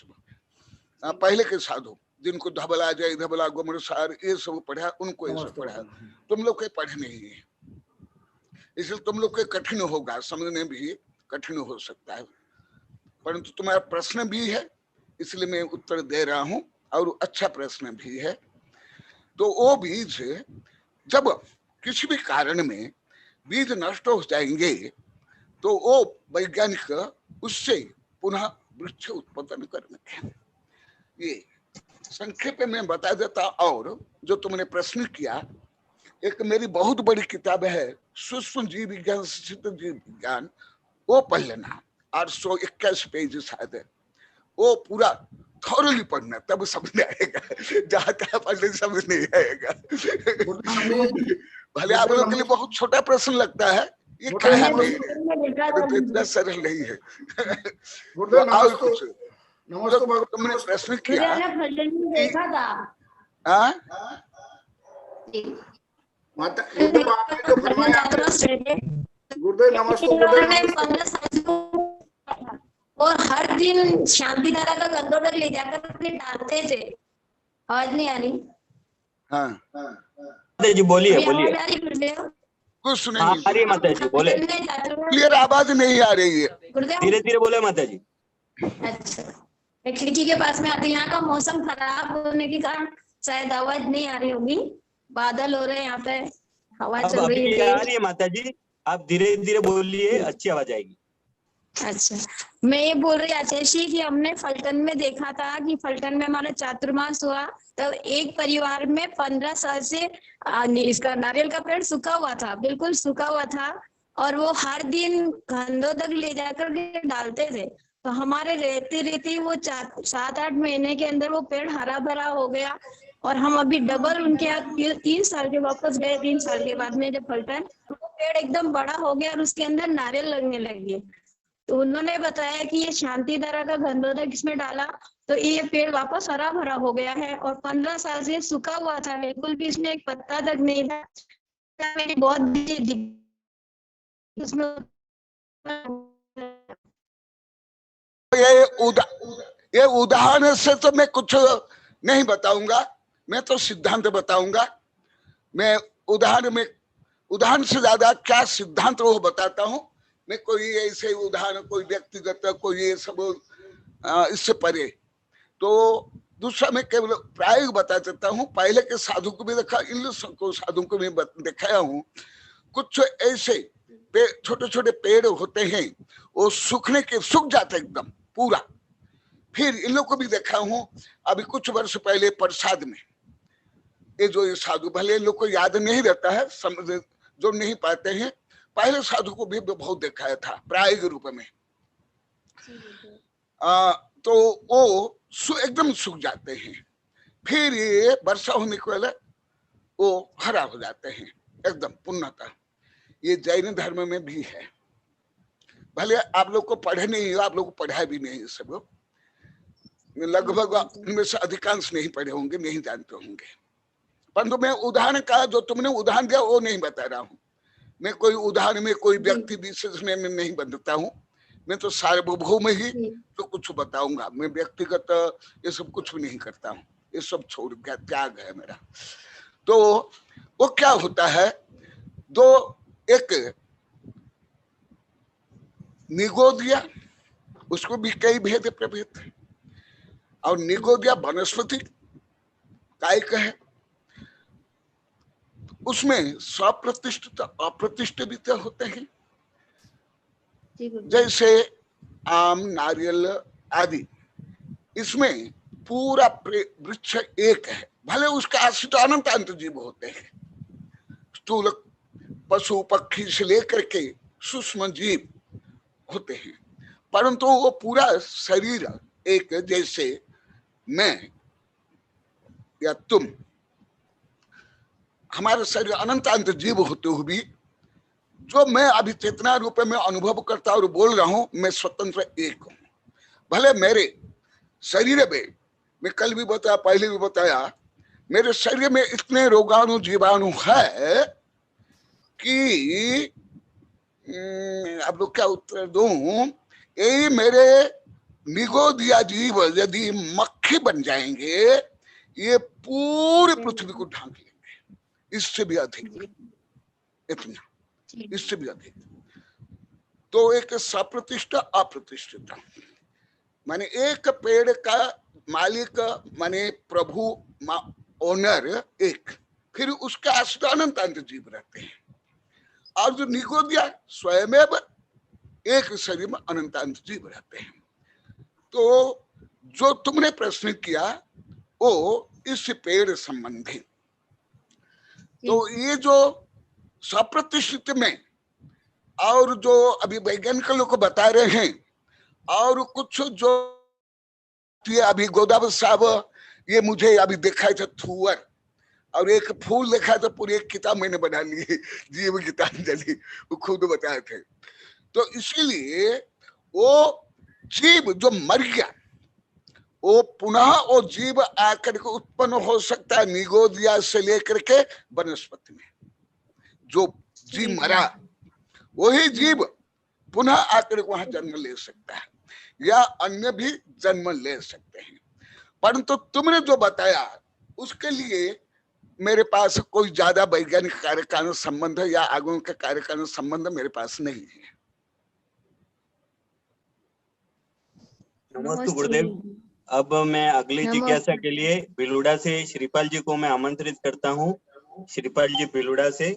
पहले के साधु जिनको धबला, जय धबला, गोमरसार, ये सब पढ़ा, उनको ये सब पढ़ा। तुम लोग के पढ़े नहीं है, इसलिए तुम लोग के कठिन होगा, समझने भी कठिन हो सकता है। परंतु तुम्हारा प्रश्न भी है, इसलिए मैं उत्तर दे रहा हूँ, और अच्छा प्रश्न भी है। तो वो बीज जब किसी भी कारण में बीज नष्ट हो जाएंगे तो वो वैज्ञानिक उससे पुनः वृक्ष उत्पादन करेंगे। ये संक्षेप में बता देता। और जो तुमने प्रश्न किया, एक मेरी बहुत बड़ी किताब है सूक्ष्म जीव विज्ञान, सिद्ध जीव विज्ञान, वो पढ़ लेना, 821 पेज शायद है। वो पूरा थॉरली पढ़ना, तब समझ आएगा। जहाँ तक पढ़ने समझ नहीं आएगा। भले आप लोग के लिए बहुत छोटा प्रश्न लगता है, ये क्या है, तो इतना सरल नहीं है। और कुछ तुमने प्रश्न किया, देखा था। और हर दिन शांति धारा का गंदोदक ले जाकर अपने डालते थे, आवाज नहीं आ रही? हाँ माता जी बोलिए अभी बोलिए। आवाज आ रही गुरुदेव? कुछ हाँ नहीं, आ रही है माता जी, बोले। क्लियर आवाज नहीं आ रही है। गुरुदेव धीरे धीरे बोले माता जी। अच्छा, मैं खिड़की के पास में आती हूँ। यहाँ का मौसम खराब होने के कारण शायद आवाज नहीं आ रही होगी। बादल हो रहे हैं यहाँ पे, हवा अब चल रही अभी है आ तेज। रही है माता जी, आप धीरे धीरे बोलिए, अच्छी आवाज आएगी। अच्छा, मैं ये बोल रही आचेशी कि हमने फलटन में देखा था कि फलटन में हमारा चातुर्मास हुआ, तब एक परिवार में 15 साल से इसका नारियल का पेड़ सूखा हुआ था, बिल्कुल सूखा हुआ था, और वो हर दिन घंटों तक ले जाकर के डालते थे। तो हमारे रहते रहते वो 7-8 महीने के अंदर वो पेड़ हरा भरा हो गया, और हम अभी डबल उनके यहाँ 3 साल के वापस गए। 3 साल के बाद में जब फलटन, वो पेड़ एकदम बड़ा हो गया और उसके अंदर नारियल लगने लगे। तो उन्होंने बताया कि ये शांति धारा का गंधोदक इसमें डाला तो ये पेड़ वापस हरा भरा हो गया है, और 15 साल से सूखा हुआ था, बिल्कुल भी इसमें एक पत्ता तक नहीं था। मेरी बहुत उसमें ये उदाहरण से तो मैं कुछ नहीं बताऊंगा, मैं तो सिद्धांत बताऊंगा। मैं उदाहरण से ज्यादा क्या सिद्धांत वो बताता हूँ। मैं कोई ऐसे उदाहरण, कोई व्यक्तिगत, कोई ये सब इससे परे। तो दूसरा मैं केवल प्रायोगिक बता देता हूँ। पहले के साधु को भी देखा, इन साधु को भी दिखाया हूँ। कुछ ऐसे छोटे छोटे पेड़ होते हैं, वो सूख जाते एकदम पूरा। फिर इन लोग को भी देखा हूँ अभी कुछ वर्ष पहले प्रसाद में, ये जो ये साधु, भले इन लोग को याद नहीं रहता है, समझ जो नहीं पाते हैं, पहले साधु को भी बहुत दिखाया था प्रायोगिक रूप में। तो वो एकदम सूख जाते हैं, फिर ये वर्षा होने के पहले वो हरा हो जाते हैं एकदम पूर्णतः। ये जैन धर्म में भी है, भले आप लोग को पढ़े नहीं, आप लोग को पढ़ाया भी नहीं सब, लगभग उनमें से अधिकांश नहीं पढ़े होंगे, नहीं जानते होंगे। परंतु मैं उदाहरण का जो तुमने उदाहरण दिया वो नहीं बता रहा हूँ। मैं कोई उदाहरण में कोई व्यक्ति विशेष में नहीं बनता हूँ, मैं तो सार्वभौम ही तो कुछ बताऊंगा। मैं व्यक्तिगत ये सब कुछ भी नहीं करता हूँ, ये सब छोड़ गया, त्याग है मेरा। तो वो क्या होता है, एक निगोदिया, उसको भी कई भेद प्रभेद, और निगोदिया वनस्पति कायिक है, उसमें स्वप्रतिष्ठित अप्रतिष्ठित होते हैं। जैसे आम, नारियल आदि, इसमें पूरा वृक्ष एक है, भले उसके आश्रित अनंत अनंत जीव होते हैं, स्थूल पशु पक्षी से लेकर के सूक्ष्म जीव होते हैं, परंतु वो पूरा शरीर एक, जैसे मैं या तुम, हमारे शरीर अनंत अनंत जीव होते हुए भी जो मैं अभी चेतना रूप में अनुभव करता और बोल रहा हूं, मैं स्वतंत्र एक हूं। भले मेरे शरीर में, मैं कल भी बताया, पहले भी बताया, मेरे शरीर में इतने रोगाणु जीवाणु है कि अब लोग क्या उत्तर दूं, यही मेरे निगोदिया जीव यदि मक्खी बन जाएंगे, ये पूरी पृथ्वी को ढांक लेंगे, इससे भी अधिक, इतना, इससे भी अधिक। तो एक सप्रतिष्ठा अप्रतिष्ठित, माने एक पेड़ का मालिक माने प्रभु ओनर एक, फिर उसके आश्रित अनंत अनंत जीव रहते हैं, और जो निगोदिया स्वयं एक शरीर में अनंत अनंत जीव रहते हैं। तो जो तुमने प्रश्न किया वो इस पेड़ संबंधी, तो ये जो सप्रतिष्ठित में, और जो अभी वैज्ञानिक लोग को बता रहे हैं, और कुछ जो अभी गोदावरी साहब, ये मुझे अभी दिखाई था थुअर, और एक फूल देखा तो पूरी एक किताब मैंने बना ली, जीव गीतांजलि, वो खुद बताए थे। तो इसीलिए वो जीव जो मर गया, वो पुनः वो जीव आकर के उत्पन्न हो सकता है निगोदिया से लेकर के वनस्पति में। जो जीव मरा वही जीव पुनः आकर वहां जन्म ले सकता है, या अन्य भी जन्म ले सकते हैं। परंतु तुमने जो बताया उसके लिए मेरे पास कोई ज्यादा वैज्ञानिक कार्य का संबंध या आगमन के कार्य का संबंध मेरे पास नहीं है। नमस्ते गुरुदेव। अब मैं अगली जिज्ञासा के लिए बिलुड़ा से श्रीपाल जी को मैं आमंत्रित करता हूँ। श्रीपाल जी बिलुड़ा से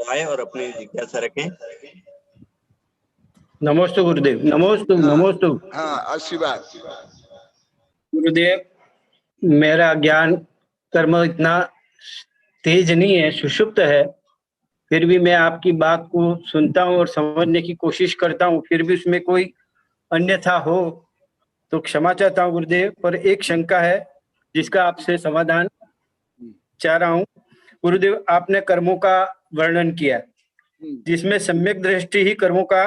आए और अपनी जिज्ञासा रखें। नमस्ते गुरुदेव। नमस्ते नमस्ते। हाँ, आशीर्वाद गुरुदेव। मेरा ज्ञान कर्म इतना तेज नहीं है, सुषुप्त है, फिर भी मैं आपकी बात को सुनता हूँ और समझने की कोशिश करता हूँ, फिर भी उसमें कोई अन्यथा हो तो क्षमा चाहता हूँ गुरुदेव। पर एक शंका है जिसका आपसे समाधान चाह रहा हूँ। गुरुदेव, आपने कर्मों का वर्णन किया जिसमें सम्यक दृष्टि ही कर्मों का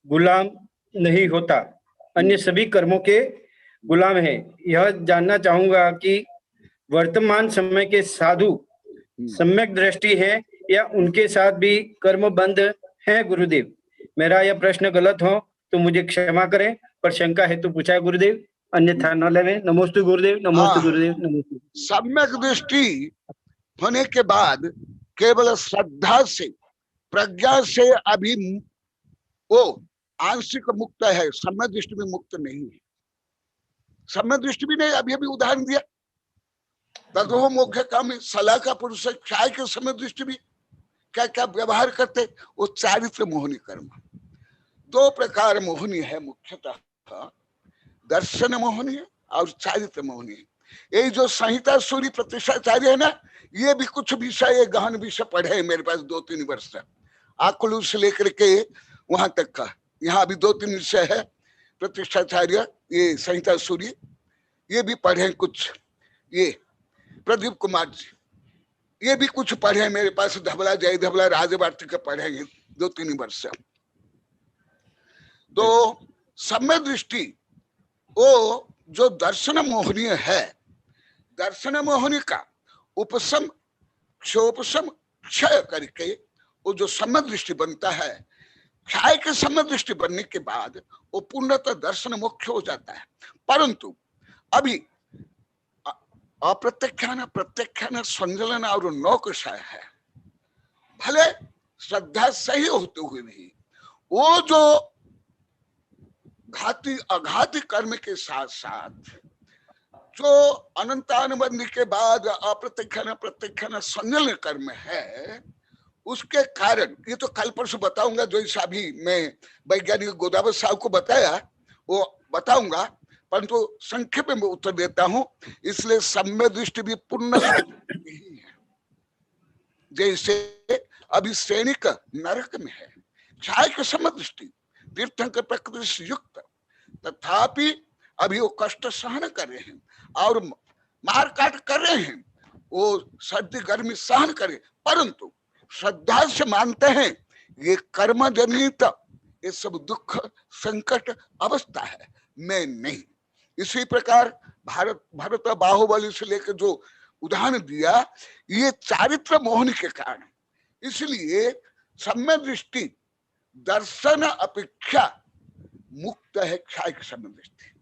गुलाम नहीं होता, अन्य सभी कर्मों के गुलाम है। यह जानना चाहूंगा कि वर्तमान समय के साधु सम्यक दृष्टि है या उनके साथ भी कर्म बंद है गुरुदेव? मेरा यह प्रश्न गलत हो तो मुझे क्षमा करें, पर शंका है तो पूछा है गुरुदेव, अन्यथा न लेवें। नमस्ते गुरुदेव। नमस्ते गुरुदेव। नमस्ते। सम्यक दृष्टि होने के बाद केवल श्रद्धा से, प्रज्ञा से अभी वो आंशिक मुक्त है, सम्यक दृष्टि में मुक्त नहीं है। सम्यक दृष्टि भी नहीं, अभी उदाहरण दिया तदो मोक्ष काम सलाह का पुरुष क्षय के सम्यक दृष्टि भी क्या क्या व्यवहार करते, वो चारित्र मोहनी कर्म। दो प्रकार मोहनी है मुख्यतः, दर्शन मोहनी है और चारित्र मोहनी है। ये जो संहिता सूर्य प्रतिष्ठाचार्य है ना, ये भी कुछ विषय, ये गहन विषय पढ़े हैं मेरे पास 2-3 वर्ष तक, आकुल से लेकर के वहां तक का। यहाँ अभी 2-3 विषय है प्रतिष्ठाचार्य, ये संहिता सूर्य, ये भी पढ़े हैं कुछ। ये प्रदीप कुमार जी, ये भी कुछ पढ़े हैं मेरे पास, धबला जय धबला राजवार्तिक के पढ़े हैं 2-3 वर्ष। तो सम्य दृष्टि वो जो दर्शन मोहनीय है, दर्शन मोहनी का उपशम क्षोपशम क्षय करके वो जो सम्य दृष्टि बनता है, क्षय के सम्य दृष्टि बनने के बाद वो पूर्णतः दर्शन मुख्य हो जाता है। परंतु अभी अप्रत्यख्यान प्रत्यख्यान संजलन और नौकषय है। भले श्रद्धा सही होते हुए भी वो जो घाती अघाती कर्म के साथ साथ जो अनंतानुबंधी के बाद अप्रत्यख्यान प्रत्यख्यान संजलन कर्म है, उसके कारण, ये तो कल परसों बताऊंगा, जो ऐसा भी मैं वैज्ञानिक गोदावरी साहब को बताया वो बताऊंगा, परंतु संक्षेप में उत्तर देता हूं। इसलिए सम्य दृष्टि भी पूर्ण नहीं है। जैसे अभी सैनिक नरक में है, क्षय के सम्य दृष्टि तीर्थंकर प्रकृति से युक्त, तथापि अभी वो कष्ट सहन कर रहे हैं और मार काट कर रहे हैं, वो सर्दी गर्मी सहन करे, परंतु श्रद्धा से मानते हैं ये कर्म जनित ये सब दुख संकट अवस्था है, मैं नहीं। इसी प्रकार भारत बाहुबली से लेकर जो उदाहरण दिया, ये चारित्र मोहन के कारण, इसलिए सम्य दृष्टि दर्शन अपेक्षा मुक्त है क्षय की सम्य दृष्टि,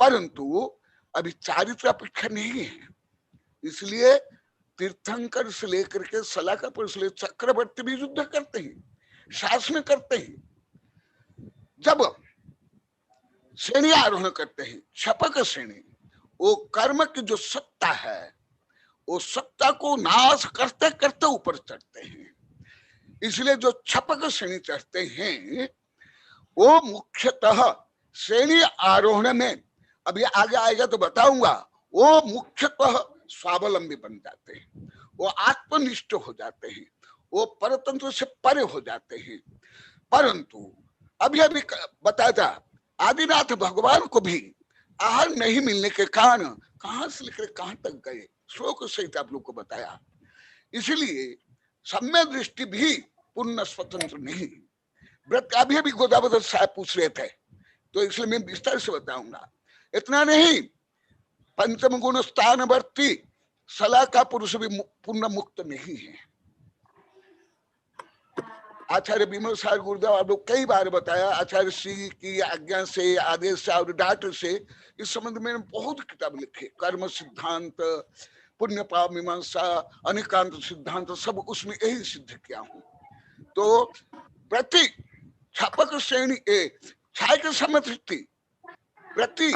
परंतु अभी चारित्र अपेक्षा नहीं है। इसलिए तीर्थंकर से लेकर के सलाहकार से लेकर चक्रवर्ती भी युद्ध करते हैं, शासन करते हैं। जब श्रेणी आरोहण करते हैं, छपक श्रेणी, वो कर्म की जो सत्ता है, वो सत्ता को नाश करते करते ऊपर चढ़ते हैं। इसलिए जो छपक श्रेणी चढ़ते हैं वो मुख्यतः श्रेणी आरोहण में, अभी आगे आएगा तो बताऊंगा, वो मुख्यतः स्वावलंबी बन जाते हैं, वो आत्मनिष्ठ हो जाते हैं, वो परतंत्र से परे हो जाते हैं। परंतु अभी अभी बताया था, आदिनाथ भगवान को भी आहार नहीं मिलने के कारण कहां से लेकर कहां तक गए, श्लोक सहित आप लोग को बताया। इसलिए सम्य दृष्टि भी पूर्ण स्वतंत्र नहीं। व्रत अभी अभी गोदावरी साहब पूछ रहे थे, तो इसलिए मैं विस्तार से बताऊंगा। इतना नहीं, पंचम गुण स्थानवर्ती सलाह का पुरुष भी पूर्ण मुक्त नहीं है। आचार्य विमर्शार गुरुदेव आप लोग कई बार बताया, आचार्य श्री की आज्ञा से, आदेश से और डांट से इस संबंध में बहुत किताब लिखे, कर्म सिद्धांत, पुण्य पाप मीमांसा, अनेकांत सिद्धांत, सब उसमें यही सिद्ध किया हूं। तो प्रति छापक श्रेणी छायक समृद्धि प्रति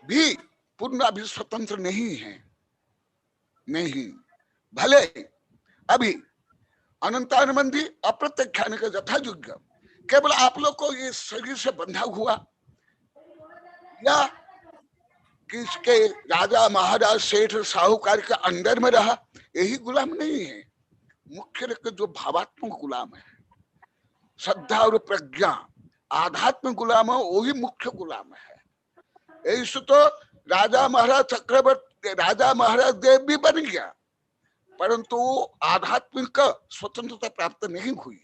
भी पूर्ण अभी स्वतंत्र नहीं है, नहीं। भले अभी अनंतानुबंधी अप्रत्याख्यान का यथा युग केवल आप लोग को ये शरीर से बंधा हुआ या किसके राजा महाराज सेठ साहूकार के अंडर में रहा, यही गुलाम नहीं है। मुख्य रूप जो भावात्मक गुलाम है, श्रद्धा और प्रज्ञा आध्यात्म गुलाम है, वही मुख्य गुलाम है। ऐसे तो राजा महाराज चक्रवर्ती, राजा महाराज देव भी बन गया, परंतु आध्यात्मिक स्वतंत्रता प्राप्त नहीं हुई।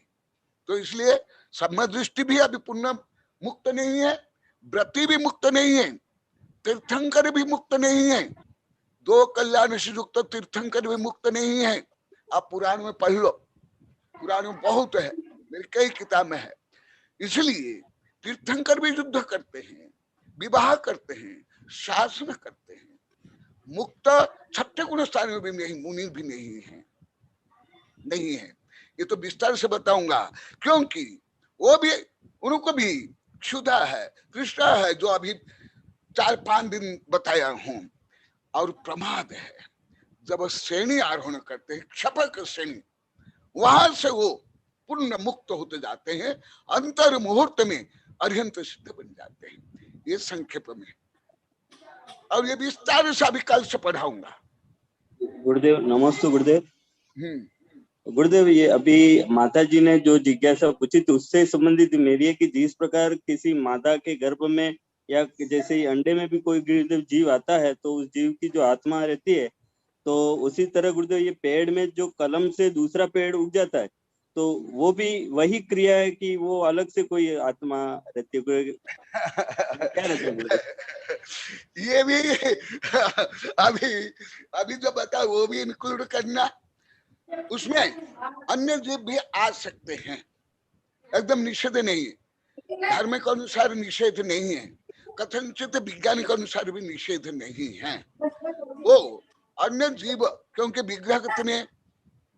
तो इसलिए सम्य दृष्टि भी अभी पुण्य मुक्त नहीं है, व्रति भी मुक्त नहीं है, तीर्थंकर भी मुक्त नहीं है, दो कल्याण से युक्त तीर्थंकर भी मुक्त नहीं है। आप पुराण में पढ़ लो, पुराण में बहुत है, मेरी कई किताब में है। इसलिए तीर्थंकर भी युद्ध करते हैं, विवाह करते हैं, शासन करते हैं। मुक्त छठे गुण स्थान में भी नहीं, मुनि भी नहीं है, नहीं है। ये तो विस्तार से बताऊंगा, क्योंकि वो भी, उनको भी क्षुधा है, तृष्णा है, जो अभी 4-5 दिन बताया हूं। और प्रमाद है, जब श्रेणी आरोहण करते हैं, क्षपक श्रेणी, वहां से वो पूर्ण मुक्त होते जाते हैं, अंतर मुहूर्त में अरिहंत सिद्ध बन जाते हैं। ये संक्षेप में, और ये विस्तार से अभी कल से पढ़ाऊंगा। गुरुदेव नमस्ते गुरुदेव। गुरुदेव, ये अभी माता जी ने जो जिज्ञासा पूछी थी उससे संबंधित मेरी है कि जिस प्रकार किसी माता के गर्भ में या जैसे अंडे में भी कोई गुरुदेव जीव आता है तो उस जीव की जो आत्मा रहती है, तो उसी तरह गुरुदेव ये पेड़ में जो कलम से दूसरा पेड़ उग जाता है, तो वो भी वही क्रिया है कि वो अलग से कोई आत्मा रहती है, कोई क्या रहता है? ये भी अभी जो बता वो भी इंक्लूड करना, उसमें अन्य जीव भी आ सकते हैं, एकदम निषेध नहीं है, धर्म के अनुसार निषेध नहीं है, कथनचित विज्ञान के अनुसार भी निषेध नहीं है। वो अन्य जीव, क्योंकि विग्रह ने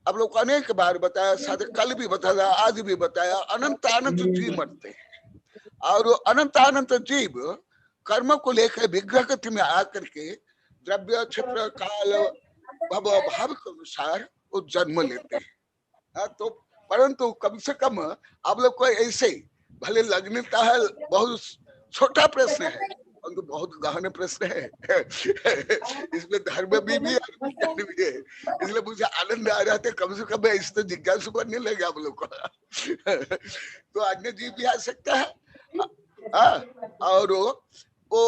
अब लोग अनेक बार बताया, शायद कल भी बताया, आज भी बताया, अनंत अनंत जीव मरते हैं, और अनंत अनंत जीव कर्म को लेकर विग्रह में आकर के द्रव्य क्षेत्र काल भव भाव के अनुसार वो जन्म लेते हैं। तो परंतु कम से कम आप लोग को ऐसे भले लगता है बहुत छोटा प्रश्न है, परंतु बहुत गहन प्रश्न है। इसमें धर्म भी है, इसलिए मुझे आनंद आ रहा था, कम से कम इस तो जिज्ञासु बनने लगे आप लोग को। तो अन्य जीव भी आ सकता है, और वो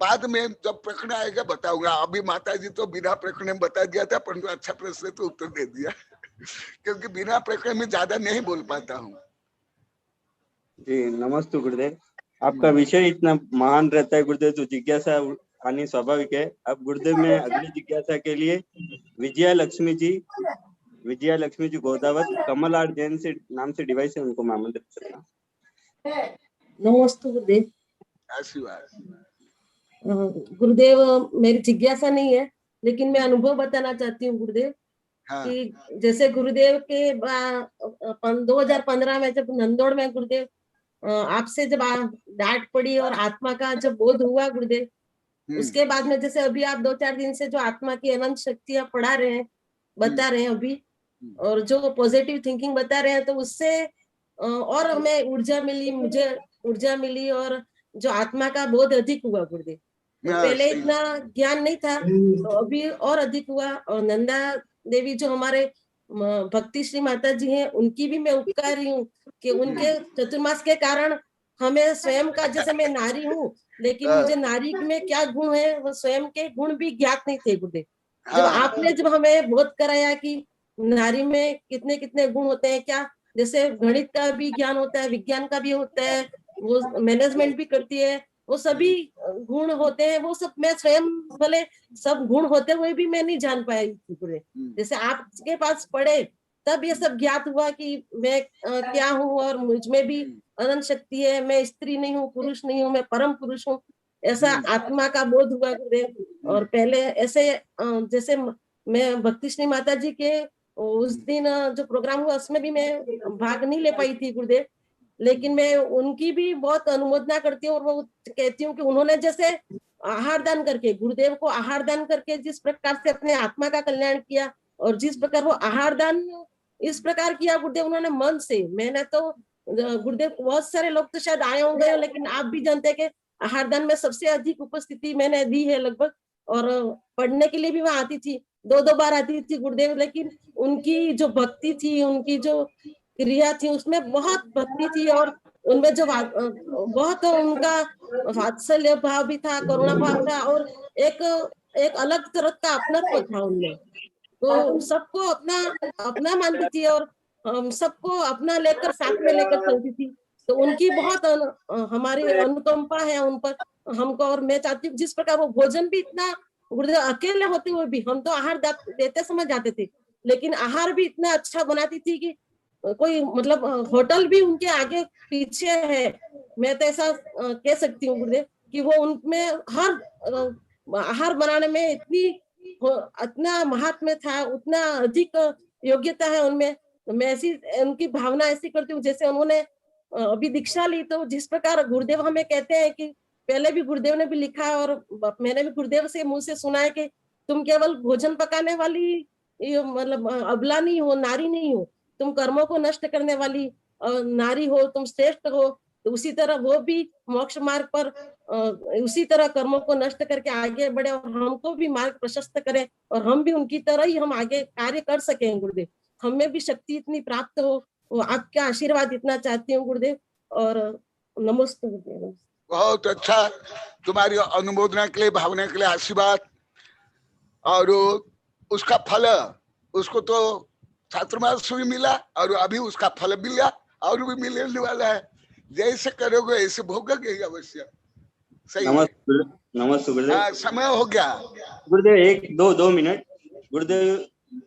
बाद में जब प्रश्न आएगा बताऊंगा। अभी माता जी तो बिना प्रश्न में बता दिया था, परंतु अच्छा प्रश्न तो उत्तर दे दिया, क्योंकि बिना प्रश्न में ज्यादा नहीं बोल पाता हूँ। जी नमस्ते गुरुदेव। आपका विषय इतना महान रहता है गुरुदेव, तो जिज्ञासा आनी स्वाभाविक है। अब गुरुदेव में अगली जिज्ञासा के लिए विजया लक्ष्मी जी गोदावत कमल आर जैन से नाम से डिवाइस है, उनको मैं आमंत्रित करता हूँ। नमस्ते गुरुदेव। आशीर्वाद। गुरुदेव, मेरी जिज्ञासा नहीं है, लेकिन मैं अनुभव बताना चाहती हूँ गुरुदेव। हाँ। कि जैसे गुरुदेव के 2015 में जब नंदोड़ में गुरुदेव आपसे जब डांट पड़ी और आत्मा का जब बोध हुआ गुरुदेव, उसके बाद में जैसे अभी आप 2-4 दिन से जो आत्मा की अनंत शक्तियां पढ़ा रहे हैं, बता रहे हैं अभी, और जो पॉजिटिव थिंकिंग बता रहे हैं, तो उससे और हमें ऊर्जा मिली, मुझे ऊर्जा मिली, और जो आत्मा का बोध अधिक हुआ गुरुदेव। पहले इतना ज्ञान नहीं था, तो अभी और अधिक हुआ। और नंदा देवी जो हमारे भक्ति श्री माता जी हैं, उनकी भी मैं उपकारी हूँ कि उनके चतुर्मास के कारण हमें स्वयं का, जैसे मैं नारी हूँ, लेकिन मुझे नारी में क्या गुण है वो स्वयं के गुण भी ज्ञात नहीं थे गुरुदेव। जब आपने जब हमें बोध कराया कि नारी में कितने कितने गुण होते हैं, क्या जैसे गणित का भी ज्ञान होता है, विज्ञान का भी होता है, वो मैनेजमेंट भी करती है, वो सभी गुण होते हैं, वो सब मैं स्वयं भले सब गुण होते हुए भी मैं नहीं जान पाई पूरे। जैसे आपके पास पढ़े तब ये सब ज्ञात हुआ कि मैं क्या हूँ और मुझ में भी अनंत शक्ति है, मैं स्त्री नहीं हूँ, पुरुष नहीं हूँ, मैं परम पुरुष हूँ, ऐसा आत्मा का बोध हुआ गुरुदेव। और पहले ऐसे जैसे मैं भक्ति श्री माता जी के उस दिन जो प्रोग्राम हुआ उसमें भी मैं भाग नहीं ले पाई थी गुरुदेव, लेकिन मैं उनकी भी बहुत अनुमोदना करती हूँ और वो कहती हूँ कि उन्होंने जैसे आहार दान करके, गुरुदेव को आहार दान करके जिस प्रकार से अपने आत्मा का कल्याण किया, और जिस प्रकार वो आहार दान इस प्रकार किया गुरुदेव उन्होंने मन से, मैंने तो गुरुदेव बहुत सारे लोग तो शायद आए होंगे, लेकिन आप भी जानते हैं कि आहार दान में सबसे अधिक उपस्थिति मैंने दी है लगभग, और पढ़ने के लिए भी वहां आती थी, 2-2 बार आती थी गुरुदेव, लेकिन उनकी जो भक्ति थी, उनकी जो क्रिया थी उसमें बहुत भक्ति थी, और उनमें जो बहुत उनका वात्सल्य भाव भी था, करुणा भाव था, और एक एक अलग तरह का अपनत्व था उनमें। तो सबको अपना अपना मानती थी और हम सबको अपना लेकर साथ में लेकर चलती थी। तो उनकी बहुत हमारी अनुकंपा है उन पर हमको, और मैं चाहती हूँ जिस प्रकार वो भोजन भी इतना, गुरुदेव अकेले होते हुए भी हम तो आहार देते समय जाते थे, लेकिन आहार भी इतना अच्छा बनाती थी कि कोई मतलब होटल भी उनके आगे पीछे है, मैं तो ऐसा कह सकती हूँ गुरुदेव कि वो उनमें हर आहार बनाने में इतना महात्म्य था, उतना अधिक योग्यता है उनमें। मैं ऐसी उनकी भावना ऐसी करती हूँ जैसे उन्होंने अभी दीक्षा ली, तो जिस प्रकार गुरुदेव हमें कहते हैं कि पहले भी गुरुदेव ने भी लिखा है और मैंने भी गुरुदेव से मुंह से सुना है कि तुम केवल भोजन पकाने वाली मतलब अबला नहीं हो, नारी नहीं हो, तुम कर्मों को नष्ट करने वाली नारी हो, तुम श्रेष्ठ हो। तो उसी तरह वो भी मोक्ष मार्ग पर उसी तरह कर्मों को नष्ट करके आगे बढ़े और हमको भी मार्ग प्रशस्त करे और हम भी उनकी तरह ही हम आगे कार्य कर सकें गुरुदेव, हमें भी शक्ति इतनी प्राप्त हो। वो आपका आशीर्वाद इतना चाहती हूँ गुरुदेव, और नमस्ते गुरुदेव। बहुत अच्छा, तुम्हारी अनुमोदना के लिए, भावना के लिए आशीर्वाद। और उसका फल उसको तो छात्रवास भी मिला और अभी उसका फल मिला और भी मिलने वाला है। जैसे करोगे ऐसे भोगोगे अवश्य। सही। नमस्ते गुरुदेव। समय हो गया गुरुदेव, एक दो मिनट। गुरुदेव,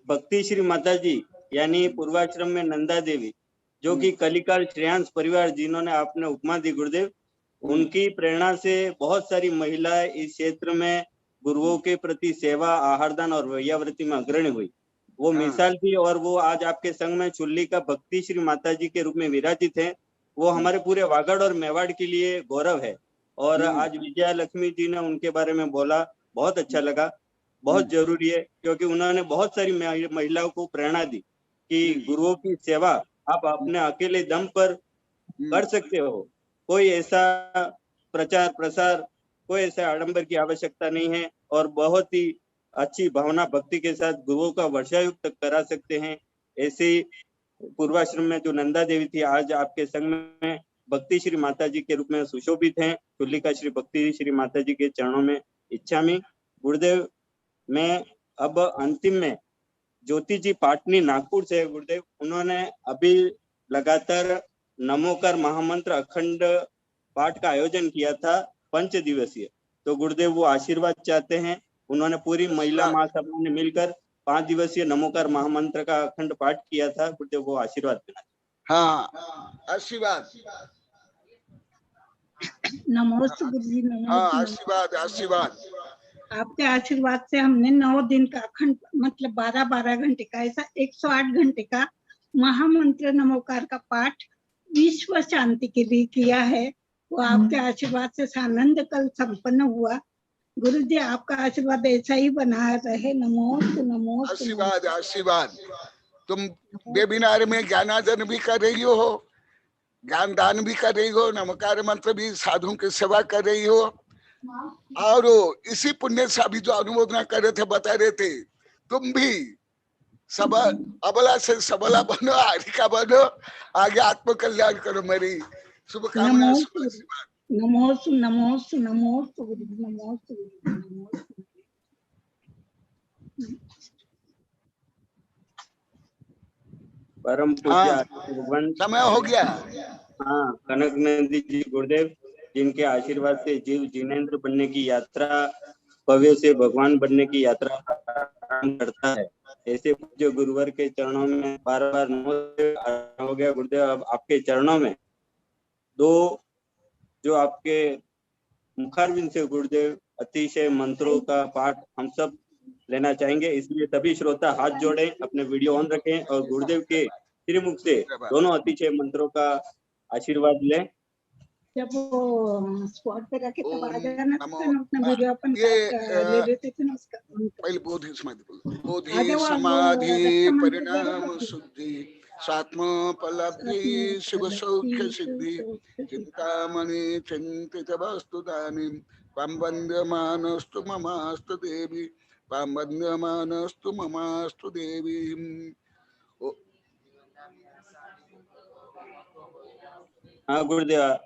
भक्ति श्री माता जी यानी पूर्वाश्रम में नंदा देवी, जो कि कलिकाल श्रेयांश परिवार जिन्होंने आपने उपमा दी गुरुदेव, उनकी प्रेरणा से बहुत सारी महिलाएं इस क्षेत्र में गुरुओं के प्रति सेवा, आहारदान और वैयावृत्ति में अग्रणी हुई। वो मिसाल थी और वो आज आपके संग में चुल्ली का भक्ति श्री माता जी के रूप में विराजित है। वो हमारे पूरे वागड़ और मेवाड़ के लिए गौरव है। और आज विजया लक्ष्मी जी ने उनके बारे में बोला, बहुत अच्छा लगा, बहुत जरूरी है, क्योंकि उन्होंने बहुत सारी महिलाओं को प्रेरणा दी कि गुरुओं की सेवा आप अपने अकेले दम पर कर सकते हो। कोई ऐसा प्रचार प्रसार, कोई ऐसा आडंबर की आवश्यकता नहीं है, और बहुत ही अच्छी भावना भक्ति के साथ गुरुओं का वर्षायुक्त करा सकते हैं। ऐसे पूर्वाश्रम में जो नंदा देवी थी, आज आपके संग में भक्ति श्री माता जी के रूप में सुशोभित हैं। तुलिका श्री भक्ति श्री माता जी के चरणों में इच्छामि। गुरुदेव, मैं अब अंतिम में ज्योति जी पाटनी नागपुर से गुरुदेव, उन्होंने अभी लगातार नमोकार महामंत्र अखंड पाठ का आयोजन किया था 5 दिवसीय। तो गुरुदेव वो आशीर्वाद चाहते हैं। उन्होंने पूरी महिला महासभा ने मिलकर 5 दिवसीय नमोकार महामंत्र का अखंड पाठ किया था। गुरुदेव वो आशीर्वाद देना। हाँ, आशीर्वाद। नमोस्तु गुरुजी, नमोस्तु। आशीर्वाद आशीर्वाद। आपके आशीर्वाद से हमने 9 दिन का अखंड मतलब 12-12 घंटे का ऐसा 108 घंटे का महामंत्र नमोकार का पाठ विश्व शांति के लिए किया है। वो आपके आशीर्वाद से सानंद कल संपन्न हुआ। गुरु जी, आपका आशीर्वाद ऐसा ही बना रहे। नमोस्तु नमोस्तु। आशीर्वाद आशीर्वाद। तुम वेबिनार में ज्ञानार्जन भी कर रही हो, ज्ञान दान भी कर रही हो, नमकार मंत्र भी साधुओं की सेवा कर रही हो, और इसी पुण्य से अभी जो अनुमोदना कर रहे थे, बता रहे थे, तुम भी सब अबला से सबला बनो, हारिका बनो, आगे आत्म कल्याण करो। मेरी शुभकामना। नमोस्तु नमोस्तु नमोस्तु गुरुजी, नमोस्तु नमोस्तु। परम पूज्य भगवान समय हो गया। हाँ, कनक नंदी जी गुरुदेव, जिनके आशीर्वाद से जीव जिनेंद्र बनने की यात्रा, भव्य से भगवान बनने की यात्रा काम करता है। ऐसे जो गुरुवर के चरणों में बार बार नमस्ते हो गया गुरुदेव। अब आपके चरणों में दो जो आपके मुखारविंद से गुरुदेव अतिशय मंत्रों का पाठ हम सब लेना चाहेंगे, इसलिए सभी श्रोता हाथ जोड़ें, अपने वीडियो ऑन रखें और गुरुदेव के श्रीमुख से दोनों अतिशय मंत्रों का आशीर्वाद लें। जब वो स्पॉट पे रखे तब आ जाना, अपना वीडियो अपन ले लेते थे ना उसका। पहले बोधि समाधि परिणाम शुद्धि स्वात्मोपलब्धि शिव सौख्य सिद्धि चिंतामणि चिंतित वस्तु दानी त्वां वन्द्यमानस्तु ममास्तु देवी त्वां वन्द्यमानस्तु ममास्तु देवी। हाँ गुरुदेव।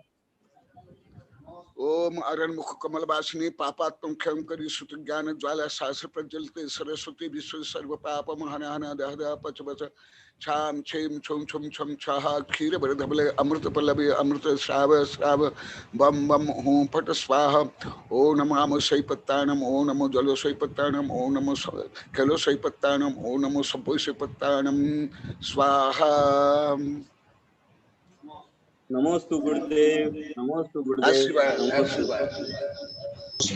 ओम अरणमुख कमल वासिनी पापात्म क्षम करी सुत ज्ञान ज्वाला सहस्र प्रज्वलिते सरस्वती विश्व सर्व पाप महाना दह दह पच बच छाम छेम छुम छुम छम छह क्षीर बरधबले अमृत पल्लवी अमृत श्राव श्राव बम बम हूं फट स्वाहा। ओ नमो सैपत्तानम ओ नमो जलो सैपत्तानम ओ नमो खलो सैपत्तानम ओ नमो सपो सैपत्तानम स्वाहा। नमोस्तु गुरुदेव, नमोस्तु गुरुदेव, नमोस्तु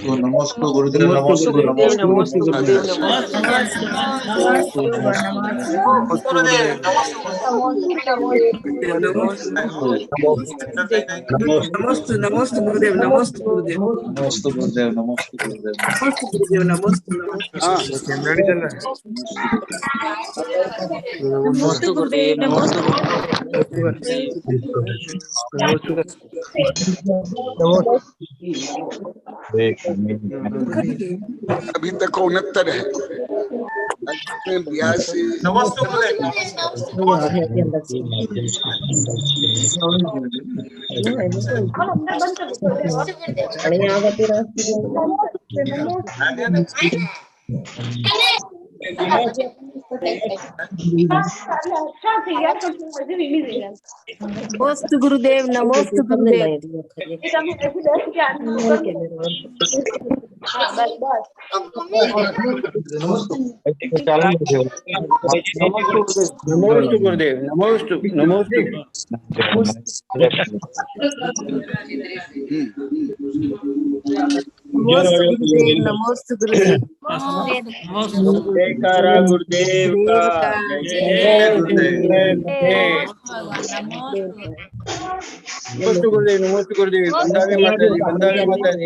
गुरुदेव, नमोस्तु गुरुदेव, नमोस्तु गुरुदेव, नमोस्तु नमोस्तु गुरुदेव, नमोस्तु गुरुदेव, नमोस्तु गुरुदेव, नमोस्तु गुरुदेव, नमोस्तु गुरुदेव, नमोस्तु नमोस्तु गुरुदेव, नमोस्तु अभी तक 69 है। 82 नमोस्तु गुरुदेव, नमोस्तु गुरुदेव, नमोस्तु गुरुदेव, नमोस्तु नमोस्तु। नमोस्तु गुरुदेव, जयकारा गुरुदेव का, नमोस्तु गुरुदेव, नमोस्तु गुरुदेव। वंदे मातरम, वंदे मातरम।